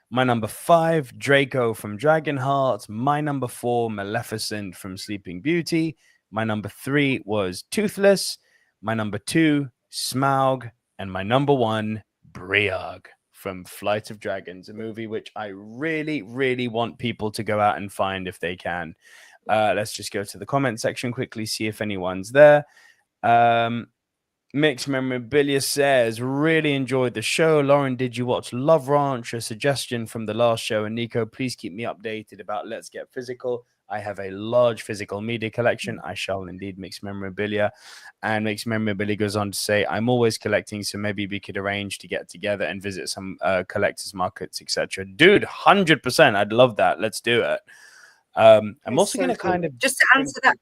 My number 5, Draco from Dragonheart. My number 4, Maleficent from Sleeping Beauty. My number 3 was Toothless. My number 2, Smaug. And my number 1, Briag from Flight of Dragons, a movie which I really, really want people to go out and find if they can. Let's just go to the comment section quickly, see if anyone's there. Mixed Memorabilia says, really enjoyed the show. Lauren, did you watch Love Ranch? A suggestion from the last show. And Nico, please keep me updated about Let's Get Physical. I have a large physical media collection. I shall indeed. Mixed Memorabilia. And Mixed Memorabilia goes on to say, I'm always collecting, so maybe we could arrange to get together and visit some collectors markets, etc. Dude, 100%. I'd love that. Let's do it. I'm also going to kind of... Just to answer that...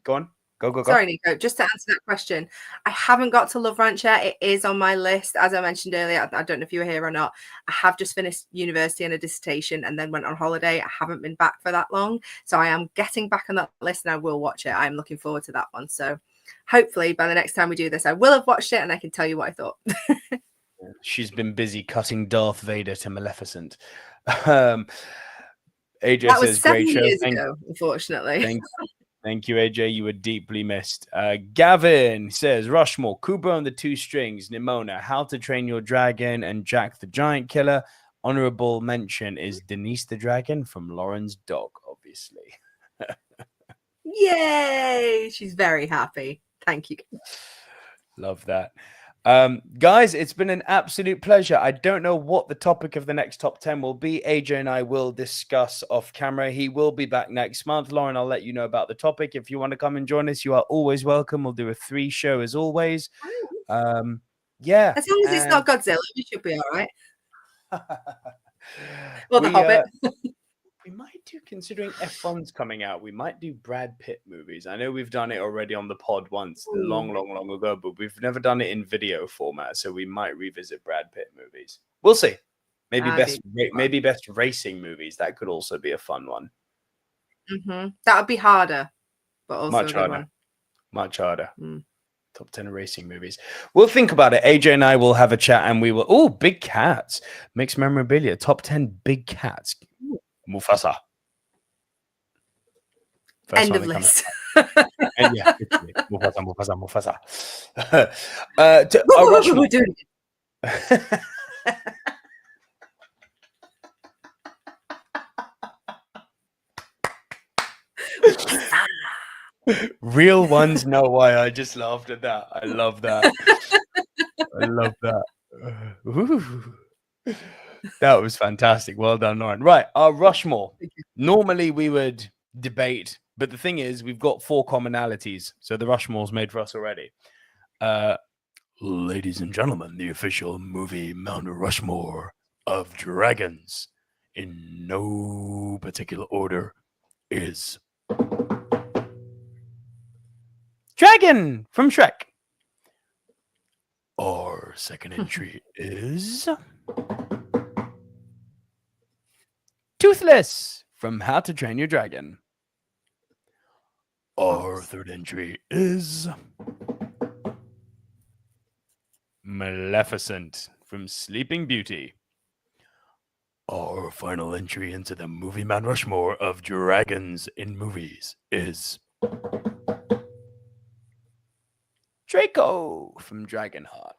Go on. Go. Sorry, Nico. Just to answer that question, I haven't got to Love Ranch yet. It is on my list. As I mentioned earlier, I don't know if you were here or not. I have just finished university and a dissertation and then went on holiday. I haven't been back for that long. So I am getting back on that list and I will watch it. I'm looking forward to that one. So hopefully by the next time we do this, I will have watched it and I can tell you what I thought. She's been busy cutting Darth Vader to Maleficent. AJ that was says, great show. years ago, unfortunately. Thank you, AJ. You were deeply missed. Gavin says, Rushmore, Kubo and the Two Strings, Nimona, How to Train Your Dragon, and Jack the Giant Killer. Honorable mention is Denise the Dragon from Lauren's Dog, obviously. Yay! She's very happy. Thank you. Love that. Guys, it's been an absolute pleasure. I don't know what the topic of the next top 10 will be. AJ and I will discuss off camera. He will be back next month. Lauren, I'll let you know about the topic. If you want to come and join us, you are always welcome. We'll do a 3 show as always. Yeah. As long as it's not Godzilla, we should be all right. Or we, The Hobbit. We might do, considering F1's coming out, we might do Brad Pitt movies. I know we've done it already on the pod once, long ago, but we've never done it in video format, so we might revisit Brad Pitt movies. We'll see. Maybe best racing movies. That could also be a fun one. That would be harder, but also much a good harder. one. Much harder. Top 10 racing movies. We'll think about it. AJ and I will have a chat, and we will. Oh, big cats. Mixed memorabilia. Top 10 big cats. Mufasa. First End of list. And yeah, Mufasa. We're doing it. Real ones know why. I just laughed at that. I love that. I love that. Ooh. That was fantastic. Well done, Lauren. Right, our Rushmore. Normally we would debate, but the thing is, we've got 4 commonalities, so the Rushmore's made for us already. Ladies and gentlemen, the official movie Mount Rushmore of Dragons, in no particular order, is Dragon from Shrek. Our second entry is Toothless from How to Train Your Dragon. Our third entry is Maleficent from Sleeping Beauty. Our final entry into the movie Mount Rushmore of Dragons in movies is Draco from Dragonheart.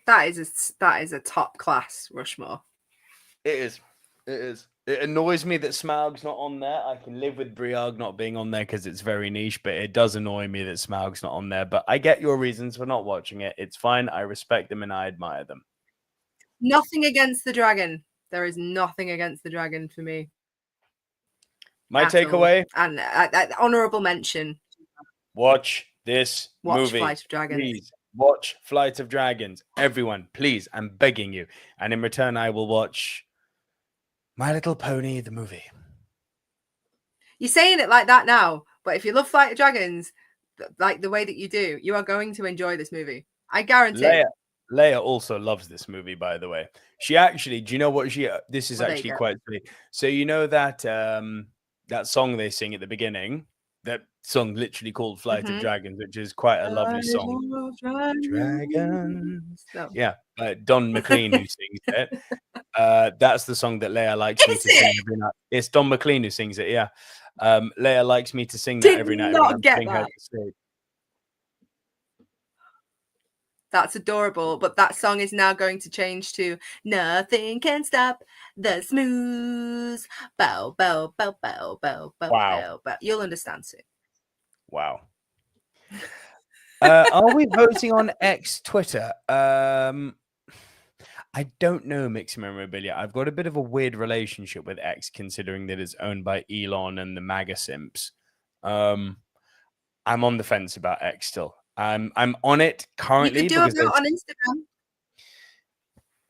That is a top class Rushmore. It is. It annoys me that Smaug's not on there. I can live with Briag not being on there because it's very niche, but it does annoy me that Smaug's not on there. But I get your reasons for not watching it. It's fine. I respect them and I admire them. Nothing against the dragon. There is nothing against the dragon for me. My takeaway? And honorable mention. Watch this movie. Flight of Dragons. Please watch Flight of Dragons. Everyone, please, I'm begging you. And in return, I will watch My Little Pony, the movie. You're saying it like that now, but if you love Flight of Dragons, like the way that you do, you are going to enjoy this movie. I guarantee. Leia also loves this movie, by the way. She actually, do you know what this is actually quite funny. So you know that that song they sing at the beginning, that song literally called Flight of Dragons, which is quite a lovely song. Dragons. No. Yeah, Don McLean who sings it. That's the song that Leia likes me to sing every night. It's Don McLean who sings it, yeah. Leia likes me to sing that every night. Not get that. That's adorable, but that song is now going to change to Nothing Can Stop the Smooth. Bow, bow, bow, bow, bow, bow, bow, bow. You'll understand soon. Wow. Are we voting on X Twitter? I don't know, Mixed Memorabilia. I've got a bit of a weird relationship with X, considering that it's owned by Elon and the MAGA simps. I'm on the fence about X still. I'm on it currently. You could do a vote on Instagram.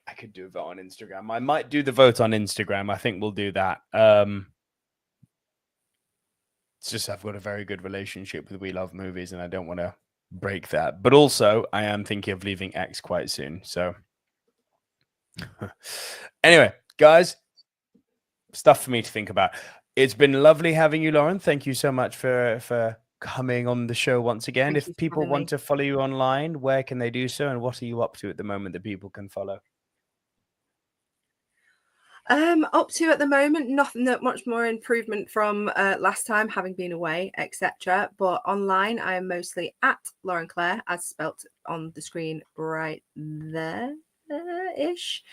I could do a vote on Instagram. I might do the vote on Instagram. I think we'll do that. It's just I've got a very good relationship with We Love Movies, and I don't want to break that. But also, I am thinking of leaving X quite soon. So, anyway, guys, stuff for me to think about. It's been lovely having you, Lauren. Thank you so much for coming on the show once again. If people want to follow you online, where can they do so, and what are you up to at the moment that people can follow? Up to at the moment, nothing that much more improvement from last time, having been away, etc. But online, I am mostly at Lauren Clare, as spelt on the screen right there. Ish.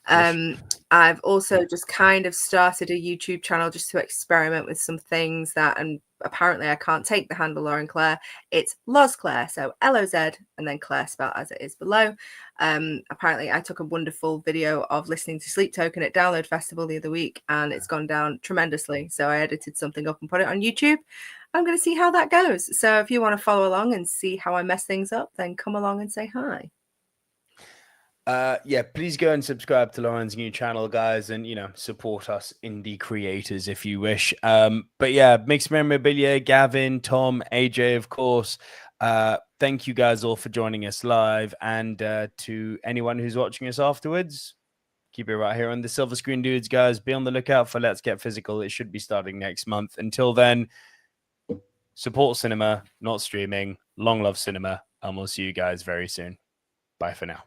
I've also just kind of started a YouTube channel just to experiment with some things that, and apparently I can't take the handle Lauren Claire. It's Loz Claire, so Loz and then Claire spelled as it is below. Apparently I took a wonderful video of listening to Sleep Token at Download Festival the other week, and it's gone down tremendously. So I edited something up and put it on YouTube. I'm going to see how that goes. So if you want to follow along and see how I mess things up, then come along and say hi. Yeah, please go and subscribe to Lauren's new channel, guys, and support us indie creators if you wish. But yeah, Mixed Memorabilia, Gavin, Tom, AJ, of course. Thank you guys all for joining us live, and to anyone who's watching us afterwards, keep it right here on the Silver Screen Dudes, guys. Be on the lookout for Let's Get Physical. It should be starting next month. Until then, support cinema, not streaming. Long love cinema, and we'll see you guys very soon. Bye for now.